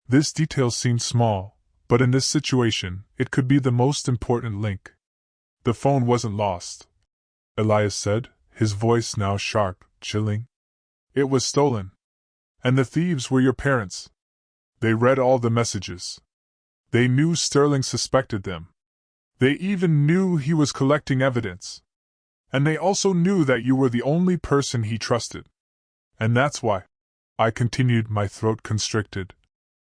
This detail seemed small, but in this situation, it could be the most important link. The phone wasn't lost, Elias said, his voice now sharp, chilling. It was stolen. And the thieves were your parents. They read all the messages. They knew Sterling suspected them. They even knew he was collecting evidence. And they also knew that you were the only person he trusted. And that's why, I continued, my throat constricted.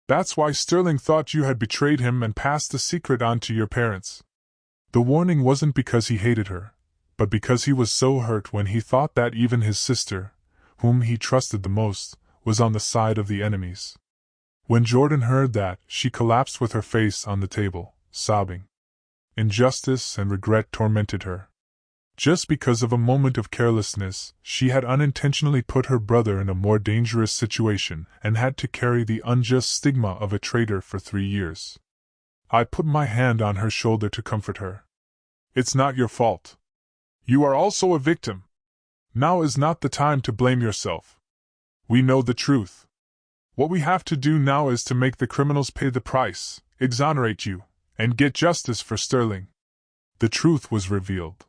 That's why Sterling thought you had betrayed him and passed the secret on to your parents. The warning wasn't because he hated her, but because he was so hurt when he thought that even his sister, whom he trusted the most, was on the side of the enemies. When Jordan heard that, she collapsed with her face on the table, sobbing. Injustice and regret tormented her. Just because of a moment of carelessness, she had unintentionally put her brother in a more dangerous situation and had to carry the unjust stigma of a traitor for 3 years. I put my hand on her shoulder to comfort her. It's not your fault. You are also a victim. Now is not the time to blame yourself. We know the truth. What we have to do now is to make the criminals pay the price, exonerate you, and get justice for Sterling. The truth was revealed.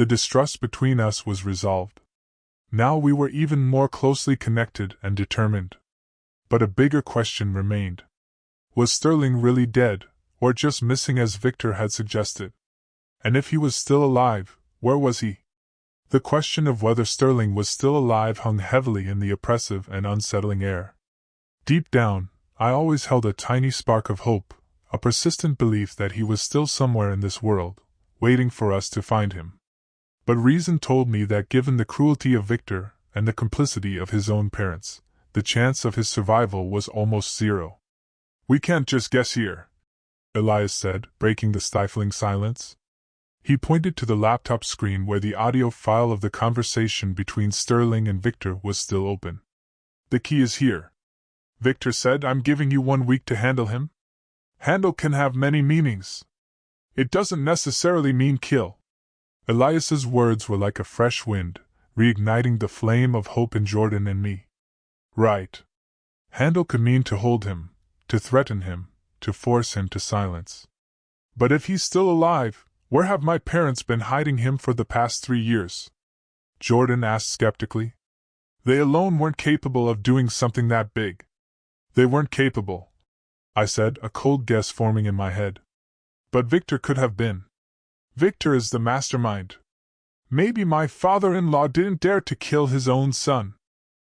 The distrust between us was resolved. Now we were even more closely connected and determined. But a bigger question remained. Was Sterling really dead, or just missing as Victor had suggested? And if he was still alive, where was he? The question of whether Sterling was still alive hung heavily in the oppressive and unsettling air. Deep down, I always held a tiny spark of hope, a persistent belief that he was still somewhere in this world, waiting for us to find him. But reason told me that given the cruelty of Victor and the complicity of his own parents, the chance of his survival was almost zero. "We can't just guess here," Elias said, breaking the stifling silence. He pointed to the laptop screen where the audio file of the conversation between Sterling and Victor was still open. "The key is here. Victor said, I'm giving you 1 week to handle him." Handle can have many meanings. It doesn't necessarily mean kill. Elias's words were like a fresh wind, reigniting the flame of hope in Jordan and me. Right. Handle could mean to hold him, to threaten him, to force him to silence. But if he's still alive, where have my parents been hiding him for the past 3 years? Jordan asked skeptically. They alone weren't capable of doing something that big. They weren't capable, I said, a cold guess forming in my head. But Victor could have been. Victor is the mastermind. Maybe my father-in-law didn't dare to kill his own son.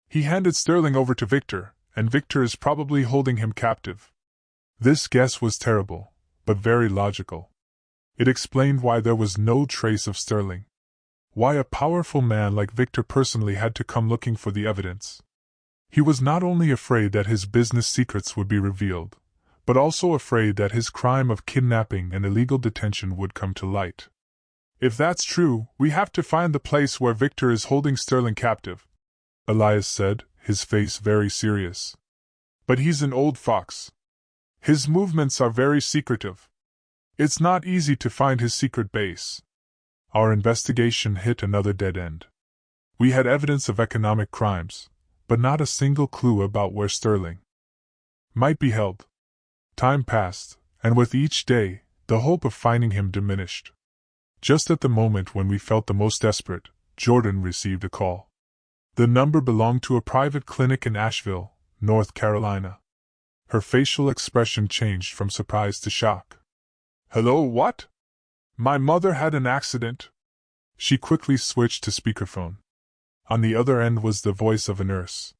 He handed Sterling over to Victor, and Victor is probably holding him captive. This guess was terrible, but very logical. It explained why there was no trace of Sterling. Why a powerful man like Victor personally had to come looking for the evidence. He was not only afraid that his business secrets would be revealed, but also afraid that his crime of kidnapping and illegal detention would come to light. If that's true, we have to find the place where Victor is holding Sterling captive, Elias said, his face very serious. But he's an old fox. His movements are very secretive. It's not easy to find his secret base. Our investigation hit another dead end. We had evidence of economic crimes, but not a single clue about where Sterling might be held. Time passed, and with each day, the hope of finding him diminished. Just at the moment when we felt the most desperate, Jordan received a call. The number belonged to a private clinic in Asheville, North Carolina. Her facial expression changed from surprise to shock. "Hello, what? My mother had an accident." She quickly switched to speakerphone. On the other end was the voice of a nurse.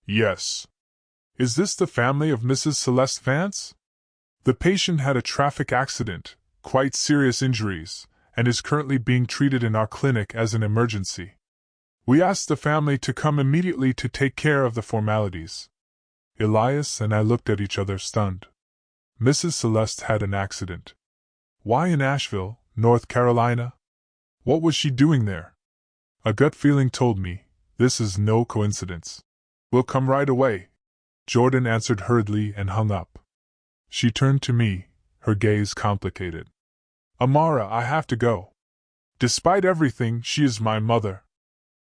"Yes. Is this the family of Mrs. Celeste Vance? The patient had a traffic accident, quite serious injuries, and is currently being treated in our clinic as an emergency. We asked the family to come immediately to take care of the formalities." Elias and I looked at each other stunned. Mrs. Celeste had an accident. Why in Asheville, North Carolina? What was she doing there? A gut feeling told me, this is no coincidence. "We'll come right away," Jordan answered hurriedly and hung up. She turned to me, her gaze complicated. "Amara, I have to go. Despite everything, she is my mother."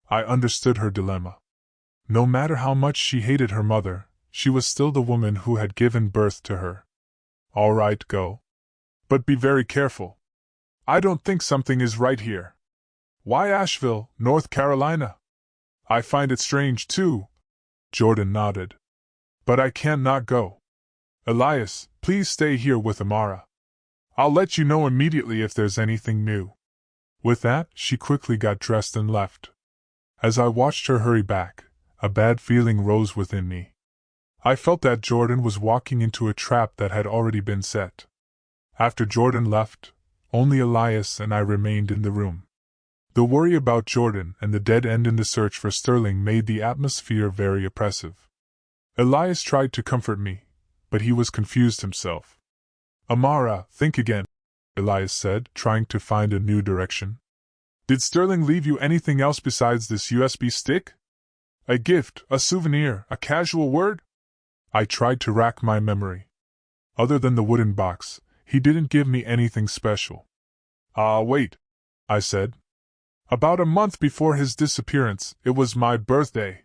I understood her dilemma. No matter how much she hated her mother, she was still the woman who had given birth to her. "All right, go. But be very careful. I don't think something is right here." "Why Asheville, North Carolina?" "I find it strange, too." Jordan nodded. "But I can't not go. Elias, please stay here with Amara. I'll let you know immediately if there's anything new." With that, she quickly got dressed and left. As I watched her hurry back, a bad feeling rose within me. I felt that Jordan was walking into a trap that had already been set. After Jordan left, only Elias and I remained in the room. The worry about Jordan and the dead end in the search for Sterling made the atmosphere very oppressive. Elias tried to comfort me, but he was confused himself. "Amara, think again," Elias said, trying to find a new direction. "Did Sterling leave you anything else besides this USB stick? A gift, a souvenir, a casual word?" I tried to rack my memory. Other than the wooden box, he didn't give me anything special. Wait," I said. "About a month before his disappearance, it was my birthday.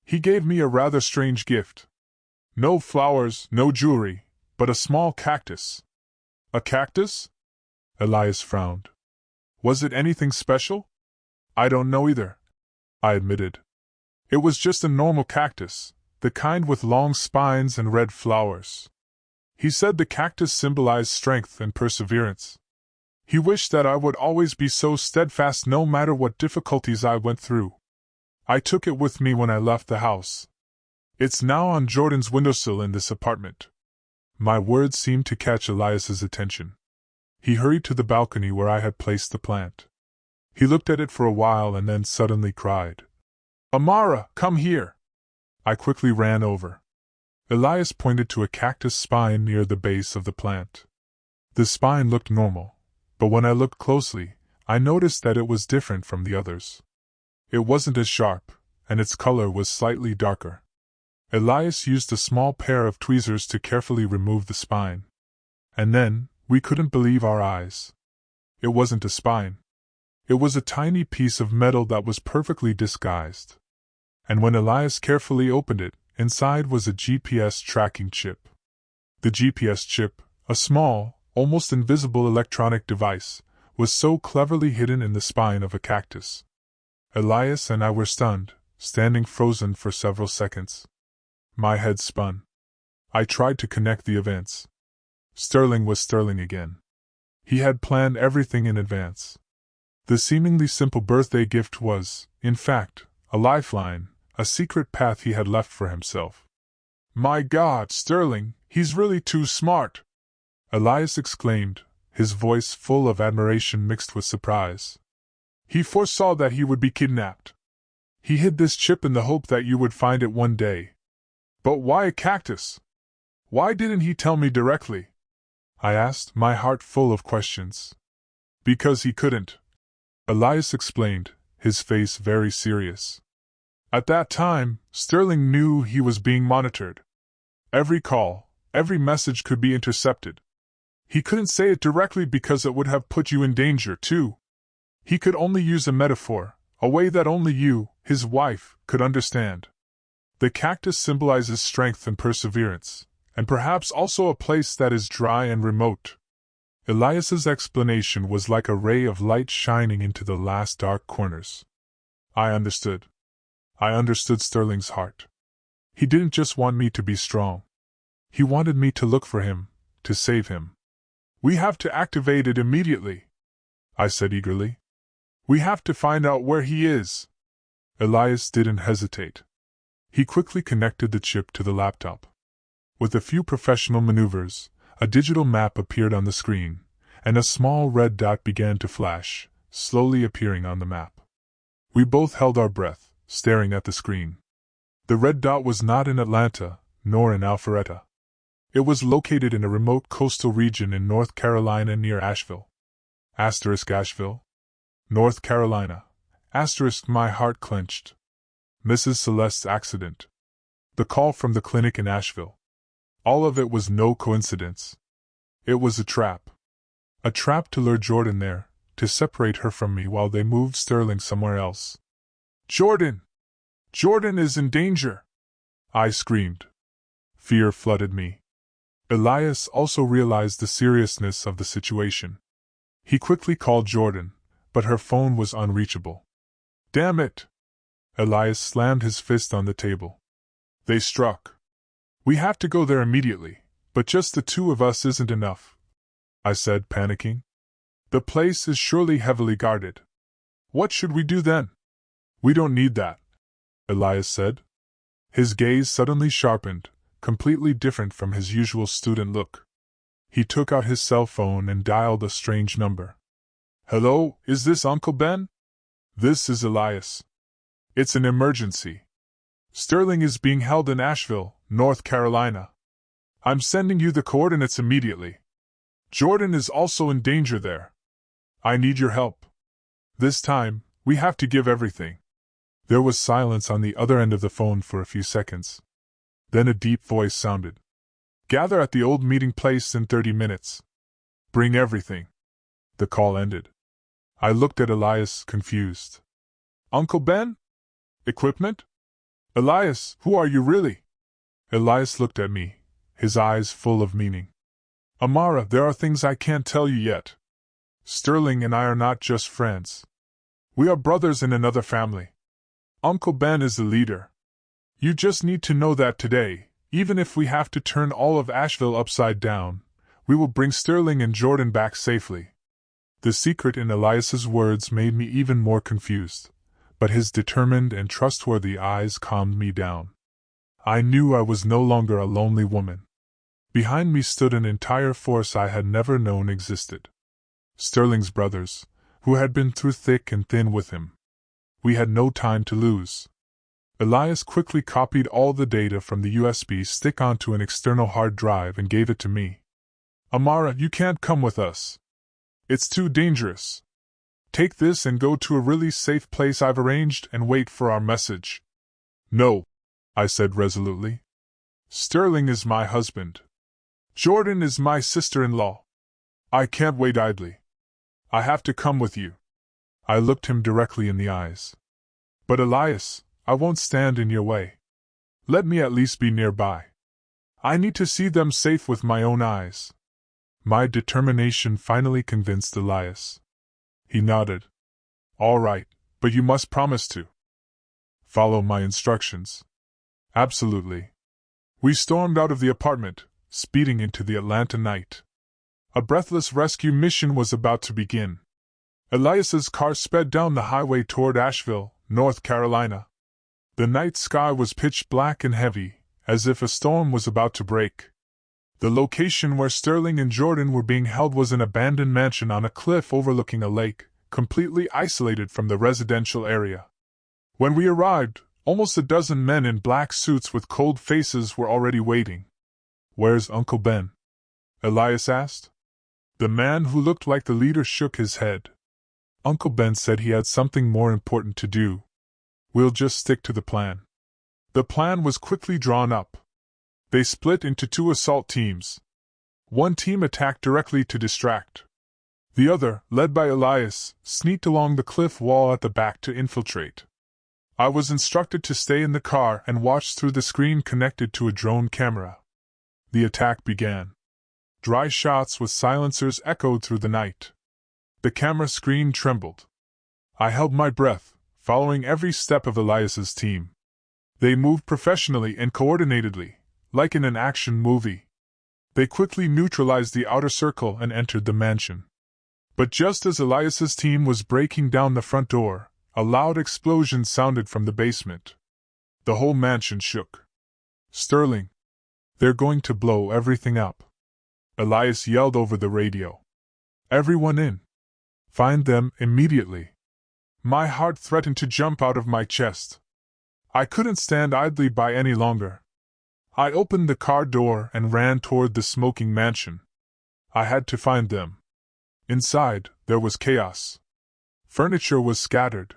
He gave me a rather strange gift. No flowers, no jewelry, but a small cactus." "A cactus?" Elias frowned. Was it anything special? I don't know either, I admitted. It was just a normal cactus, the kind with long spines and red flowers. He said the cactus symbolized strength and perseverance. He wished that I would always be so steadfast no matter what difficulties I went through. I took it with me when I left the house. It's now on Jordan's windowsill in this apartment. My words seemed to catch Elias's attention. He hurried to the balcony where I had placed the plant. He looked at it for a while and then suddenly cried, "Amara, come here!" I quickly ran over. Elias pointed to a cactus spine near the base of the plant. The spine looked normal, but when I looked closely, I noticed that it was different from the others. It wasn't as sharp, and its color was slightly darker. Elias used a small pair of tweezers to carefully remove the spine. And then, we couldn't believe our eyes. It wasn't a spine. It was a tiny piece of metal that was perfectly disguised. And when Elias carefully opened it, inside was a GPS tracking chip. The GPS chip, a small, almost invisible electronic device, was so cleverly hidden in the spine of a cactus. Elias and I were stunned, standing frozen for several seconds. My head spun. I tried to connect the events. Sterling was Sterling again. He had planned everything in advance. The seemingly simple birthday gift was, in fact, a lifeline, a secret path he had left for himself. "My God, Sterling, he's really too smart!" Elias exclaimed, his voice full of admiration mixed with surprise. "He foresaw that he would be kidnapped. He hid this chip in the hope that you would find it one day. But why a cactus? Why didn't he tell me directly?" I asked, my heart full of questions. "Because he couldn't," Elias explained, his face very serious. "At that time, Sterling knew he was being monitored. Every call, every message could be intercepted. He couldn't say it directly because it would have put you in danger, too. He could only use a metaphor, a way that only you, his wife, could understand. The cactus symbolizes strength and perseverance, and perhaps also a place that is dry and remote." Elias's explanation was like a ray of light shining into the last dark corners. I understood. I understood Sterling's heart. He didn't just want me to be strong. He wanted me to look for him, to save him. "We have to activate it immediately," I said eagerly. "We have to find out where he is." Elias didn't hesitate. He quickly connected the chip to the laptop. With a few professional maneuvers, a digital map appeared on the screen, and a small red dot began to flash, slowly appearing on the map. We both held our breath, staring at the screen. The red dot was not in Atlanta, nor in Alpharetta. It was located in a remote coastal region in North Carolina near Asheville. Asheville? North Carolina. My heart clenched. Mrs. Celeste's accident. The call from the clinic in Asheville. All of it was no coincidence. It was a trap. A trap to lure Jordan there, to separate her from me while they moved Sterling somewhere else. "Jordan! Jordan is in danger!" I screamed. Fear flooded me. Elias also realized the seriousness of the situation. He quickly called Jordan, but her phone was unreachable. "Damn it!" Elias slammed his fist on the table. "They struck. We have to go there immediately, but just the two of us isn't enough," I said, panicking. "The place is surely heavily guarded. What should we do then?" "We don't need that," Elias said. His gaze suddenly sharpened, completely different from his usual student look. He took out his cell phone and dialed a strange number. "Hello, is this Uncle Ben? This is Elias. It's an emergency. Sterling is being held in Asheville, North Carolina. I'm sending you the coordinates immediately. Jordan is also in danger there. I need your help. This time, we have to give everything." There was silence on the other end of the phone for a few seconds. Then a deep voice sounded. "Gather at the old meeting place in 30 minutes. Bring everything." The call ended. I looked at Elias, confused. "Uncle Ben? Equipment? Elias, who are you really?" Elias looked at me, his eyes full of meaning. "Amara, there are things I can't tell you yet. Sterling and I are not just friends. We are brothers in another family. Uncle Ben is the leader. You just need to know that today, even if we have to turn all of Asheville upside down, we will bring Sterling and Jordan back safely." The secret in Elias's words made me even more confused, but his determined and trustworthy eyes calmed me down. I knew I was no longer a lonely woman. Behind me stood an entire force I had never known existed. Sterling's brothers, who had been through thick and thin with him. We had no time to lose. Elias quickly copied all the data from the USB stick onto an external hard drive and gave it to me. "Amara, you can't come with us. It's too dangerous. Take this and go to a really safe place I've arranged and wait for our message." "No," I said resolutely. "Sterling is my husband. Jordan is my sister-in-law. I can't wait idly. I have to come with you." I looked him directly in the eyes. "But Elias, I won't stand in your way. Let me at least be nearby. I need to see them safe with my own eyes." My determination finally convinced Elias. He nodded. "All right, but you must promise to follow my instructions." "Absolutely." We stormed out of the apartment, speeding into the Atlanta night. A breathless rescue mission was about to begin. Elias's car sped down the highway toward Asheville, North Carolina. The night sky was pitch black and heavy, as if a storm was about to break. The location where Sterling and Jordan were being held was an abandoned mansion on a cliff overlooking a lake, completely isolated from the residential area. When we arrived, almost a dozen men in black suits with cold faces were already waiting. "Where's Uncle Ben?" Elias asked. The man who looked like the leader shook his head. "Uncle Ben said he had something more important to do. We'll just stick to the plan." The plan was quickly drawn up. They split into 2 assault teams. One team attacked directly to distract. The other, led by Elias, sneaked along the cliff wall at the back to infiltrate. I was instructed to stay in the car and watch through the screen connected to a drone camera. The attack began. Dry shots with silencers echoed through the night. The camera screen trembled. I held my breath, following every step of Elias's team. They moved professionally and coordinatedly, like in an action movie. They quickly neutralized the outer circle and entered the mansion. But just as Elias's team was breaking down the front door, a loud explosion sounded from the basement. The whole mansion shook. "Sterling, they're going to blow everything up," Elias yelled over the radio. "Everyone in. Find them immediately." My heart threatened to jump out of my chest. I couldn't stand idly by any longer. I opened the car door and ran toward the smoking mansion. I had to find them. Inside, there was chaos. Furniture was scattered.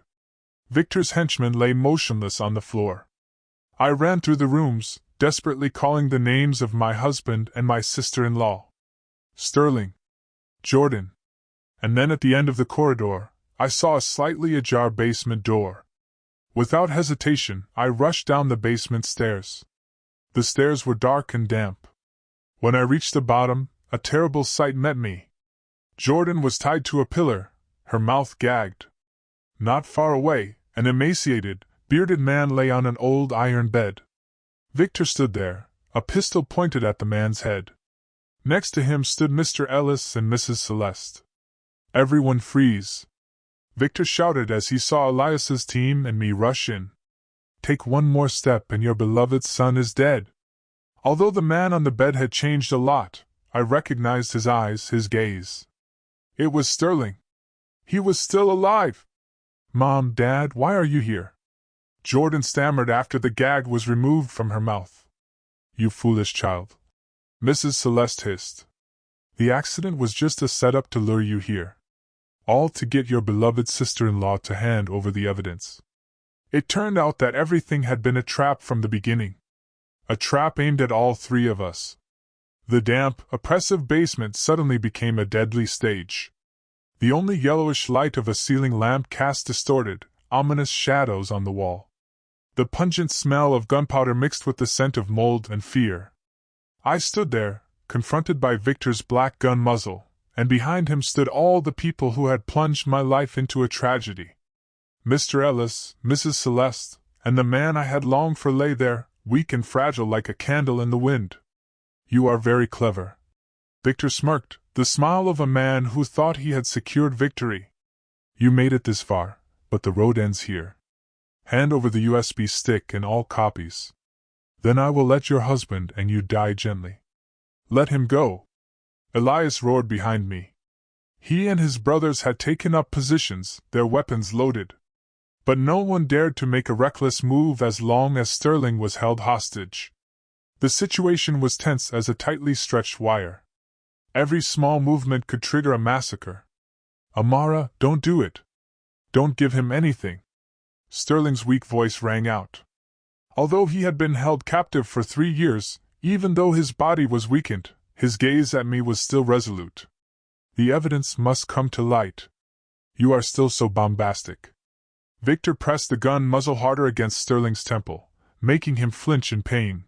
Victor's henchmen lay motionless on the floor. I ran through the rooms, desperately calling the names of my husband and my sister-in-law. Sterling. Jordan. And then at the end of the corridor, I saw a slightly ajar basement door. Without hesitation, I rushed down the basement stairs. The stairs were dark and damp. When I reached the bottom, a terrible sight met me. Jordan was tied to a pillar, her mouth gagged. Not far away, an emaciated, bearded man lay on an old iron bed. Victor stood there, a pistol pointed at the man's head. Next to him stood Mr. Ellis and Mrs. Celeste. "Everyone freeze," Victor shouted as he saw Elias's team and me rush in. "Take one more step and your beloved son is dead." Although the man on the bed had changed a lot, I recognized his eyes, his gaze. It was Sterling. He was still alive. "Mom, Dad, why are you here?" Jordan stammered after the gag was removed from her mouth. "You foolish child," Mrs. Celeste hissed. "The accident was just a setup to lure you here. All to get your beloved sister-in-law to hand over the evidence." It turned out that everything had been a trap from the beginning. A trap aimed at all 3 of us. The damp, oppressive basement suddenly became a deadly stage. The only yellowish light of a ceiling lamp cast distorted, ominous shadows on the wall. The pungent smell of gunpowder mixed with the scent of mold and fear. I stood there, confronted by Victor's black gun muzzle, and behind him stood all the people who had plunged my life into a tragedy. Mr. Ellis, Mrs. Celeste, and the man I had longed for lay there, weak and fragile like a candle in the wind. "You are very clever." Victor smirked, the smile of a man who thought he had secured victory. "You made it this far, but the road ends here. Hand over the USB stick and all copies. Then I will let your husband and you die gently." "Let him go!" Elias roared behind me. He and his brothers had taken up positions, their weapons loaded. But no one dared to make a reckless move as long as Sterling was held hostage. The situation was tense as a tightly stretched wire. Every small movement could trigger a massacre. "Amara, don't do it. Don't give him anything." Sterling's weak voice rang out. Although he had been held captive for 3 years, even though his body was weakened, his gaze at me was still resolute. "The evidence must come to light. You are still so bombastic." Victor pressed the gun muzzle harder against Sterling's temple, making him flinch in pain.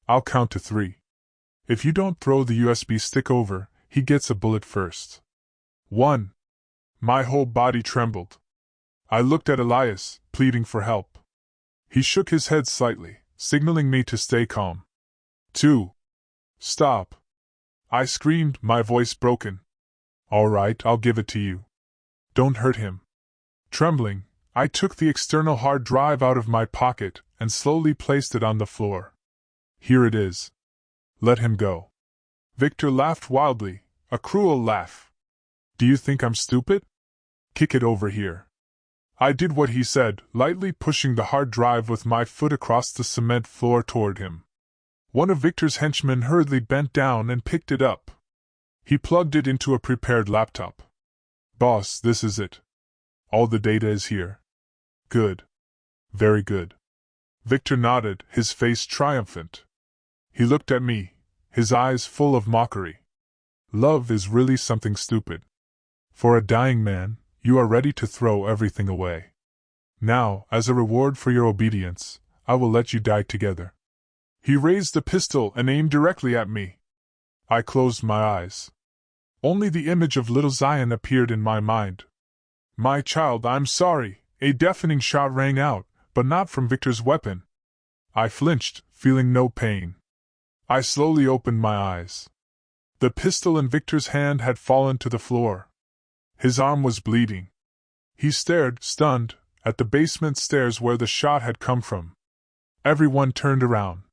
"I'll count to 3. If you don't throw the USB stick over, he gets a bullet first." 1. My whole body trembled. I looked at Elias, pleading for help. He shook his head slightly, signaling me to stay calm. 2. "Stop!" I screamed, my voice broken. "All right, I'll give it to you. Don't hurt him." Trembling, I took the external hard drive out of my pocket and slowly placed it on the floor. "Here it is. Let him go." Victor laughed wildly, a cruel laugh. "Do you think I'm stupid? Kick it over here." I did what he said, lightly pushing the hard drive with my foot across the cement floor toward him. One of Victor's henchmen hurriedly bent down and picked it up. He plugged it into a prepared laptop. "Boss, this is it. All the data is here." "Good. Very good." Victor nodded, his face triumphant. He looked at me, his eyes full of mockery. "Love is really something stupid. For a dying man, you are ready to throw everything away. Now, as a reward for your obedience, I will let you die together." He raised the pistol and aimed directly at me. I closed my eyes. Only the image of little Zion appeared in my mind. "My child, I'm sorry." A deafening shot rang out, but not from Victor's weapon. I flinched, feeling no pain. I slowly opened my eyes. The pistol in Victor's hand had fallen to the floor. His arm was bleeding. He stared, stunned, at the basement stairs where the shot had come from. Everyone turned around.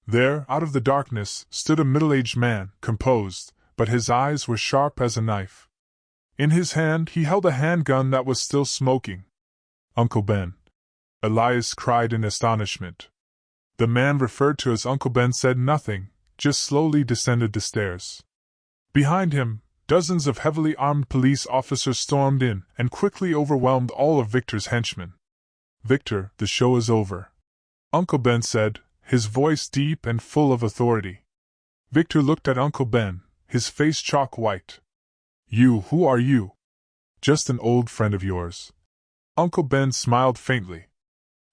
There, out of the darkness, stood a middle-aged man, composed, but his eyes were sharp as a knife. In his hand he held a handgun that was still smoking. "Uncle Ben!" Elias cried in astonishment. The man referred to as Uncle Ben said nothing, just slowly descended the stairs. Behind him, dozens of heavily armed police officers stormed in and quickly overwhelmed all of Victor's henchmen. "Victor, the show is over," Uncle Ben said, his voice deep and full of authority. Victor looked at Uncle Ben, his face chalk white. Who are you?" "Just an old friend of yours." Uncle Ben smiled faintly.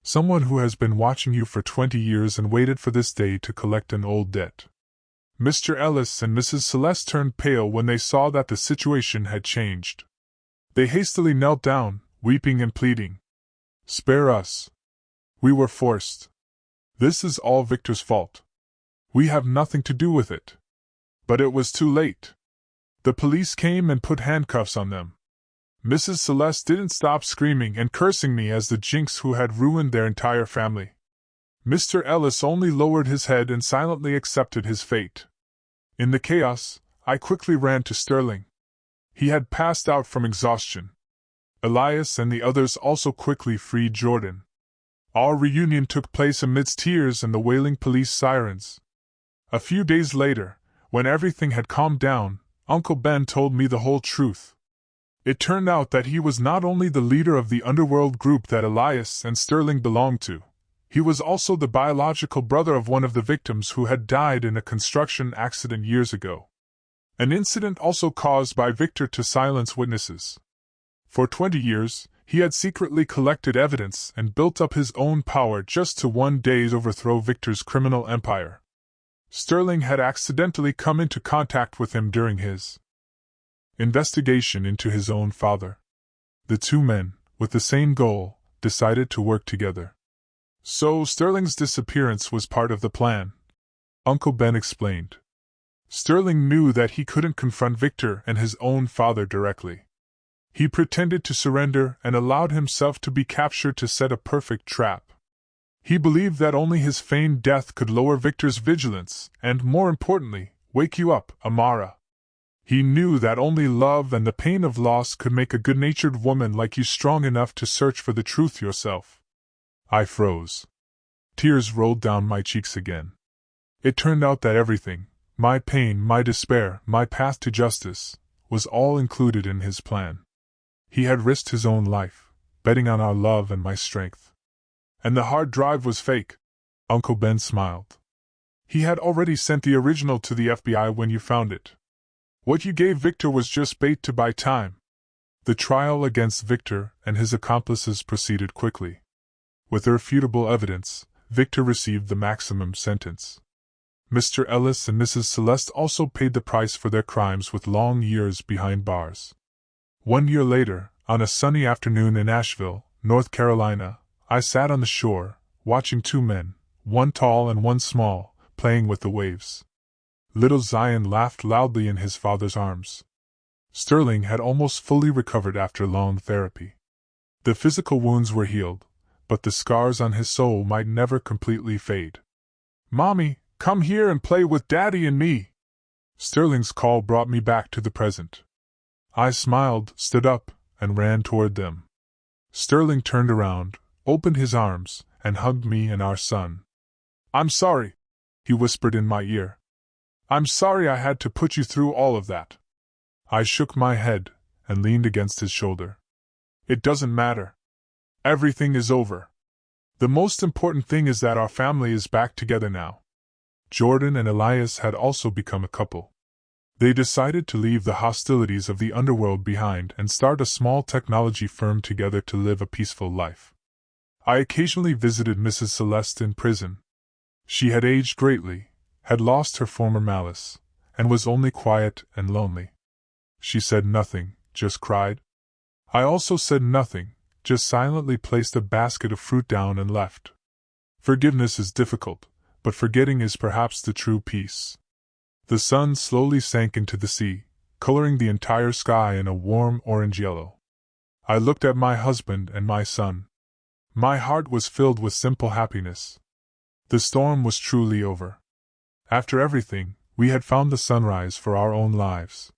"Someone who has been watching you for 20 years and waited for this day to collect an old debt." Mr. Ellis and Mrs. Celeste turned pale when they saw that the situation had changed. They hastily knelt down, weeping and pleading. "Spare us. We were forced. This is all Victor's fault. We have nothing to do with it." But it was too late. The police came and put handcuffs on them. Mrs. Celeste didn't stop screaming and cursing me as the jinx who had ruined their entire family. Mr. Ellis only lowered his head and silently accepted his fate. In the chaos, I quickly ran to Sterling. He had passed out from exhaustion. Elias and the others also quickly freed Jordan. Our reunion took place amidst tears and the wailing police sirens. A few days later, when everything had calmed down, Uncle Ben told me the whole truth. It turned out that he was not only the leader of the underworld group that Elias and Sterling belonged to, he was also the biological brother of one of the victims who had died in a construction accident years ago. An incident also caused by Victor to silence witnesses. For 20 years, he had secretly collected evidence and built up his own power just to one day overthrow Victor's criminal empire. Sterling had accidentally come into contact with him during his investigation into his own father. The two men, with the same goal, decided to work together. So Sterling's disappearance was part of the plan, Uncle Ben explained. Sterling knew that he couldn't confront Victor and his own father directly. He pretended to surrender and allowed himself to be captured to set a perfect trap. He believed that only his feigned death could lower Victor's vigilance and, more importantly, wake you up, Amara. He knew that only love and the pain of loss could make a good-natured woman like you strong enough to search for the truth yourself. I froze. Tears rolled down my cheeks again. It turned out that everything, my pain, my despair, my path to justice, was all included in his plan. He had risked his own life, betting on our love and my strength. And the hard drive was fake, Uncle Ben smiled. He had already sent the original to the FBI when you found it. What you gave Victor was just bait to buy time. The trial against Victor and his accomplices proceeded quickly. With irrefutable evidence, Victor received the maximum sentence. Mr. Ellis and Mrs. Celeste also paid the price for their crimes with long years behind bars. 1 year later, on a sunny afternoon in Asheville, North Carolina, I sat on the shore, watching two men, one tall and one small, playing with the waves. Little Zion laughed loudly in his father's arms. Sterling had almost fully recovered after long therapy. The physical wounds were healed, but the scars on his soul might never completely fade. "Mommy, come here and play with Daddy and me!" Sterling's call brought me back to the present. I smiled, stood up, and ran toward them. Sterling turned around, opened his arms, and hugged me and our son. "I'm sorry," he whispered in my ear. "I'm sorry I had to put you through all of that." I shook my head and leaned against his shoulder. "It doesn't matter. Everything is over. The most important thing is that our family is back together now." Jordan and Elias had also become a couple. They decided to leave the hostilities of the underworld behind and start a small technology firm together to live a peaceful life. I occasionally visited Mrs. Celeste in prison. She had aged greatly, had lost her former malice, and was only quiet and lonely. She said nothing, just cried. I also said nothing, just silently placed a basket of fruit down and left. Forgiveness is difficult, but forgetting is perhaps the true peace. The sun slowly sank into the sea, coloring the entire sky in a warm orange yellow. I looked at my husband and my son. My heart was filled with simple happiness. The storm was truly over. After everything, we had found the sunrise for our own lives.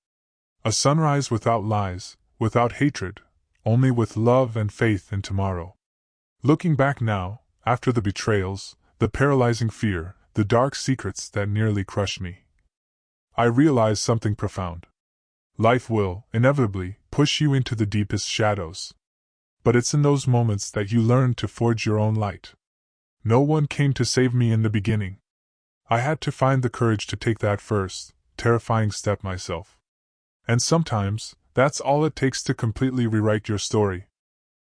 A sunrise without lies, without hatred, only with love and faith in tomorrow. Looking back now, after the betrayals, the paralyzing fear, the dark secrets that nearly crushed me, I realized something profound. Life will, inevitably, push you into the deepest shadows. But it's in those moments that you learn to forge your own light. No one came to save me in the beginning. I had to find the courage to take that first, terrifying step myself. And sometimes, that's all it takes to completely rewrite your story.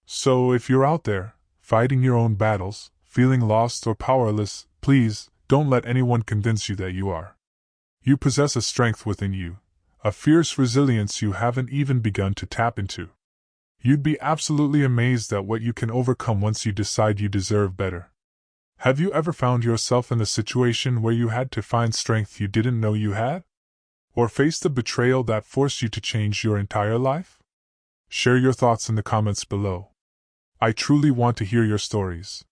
So if you're out there, fighting your own battles, feeling lost or powerless, please, don't let anyone convince you that you are. You possess a strength within you, a fierce resilience you haven't even begun to tap into. You'd be absolutely amazed at what you can overcome once you decide you deserve better. Have you ever found yourself in a situation where you had to find strength you didn't know you had? Or faced a betrayal that forced you to change your entire life? Share your thoughts in the comments below. I truly want to hear your stories.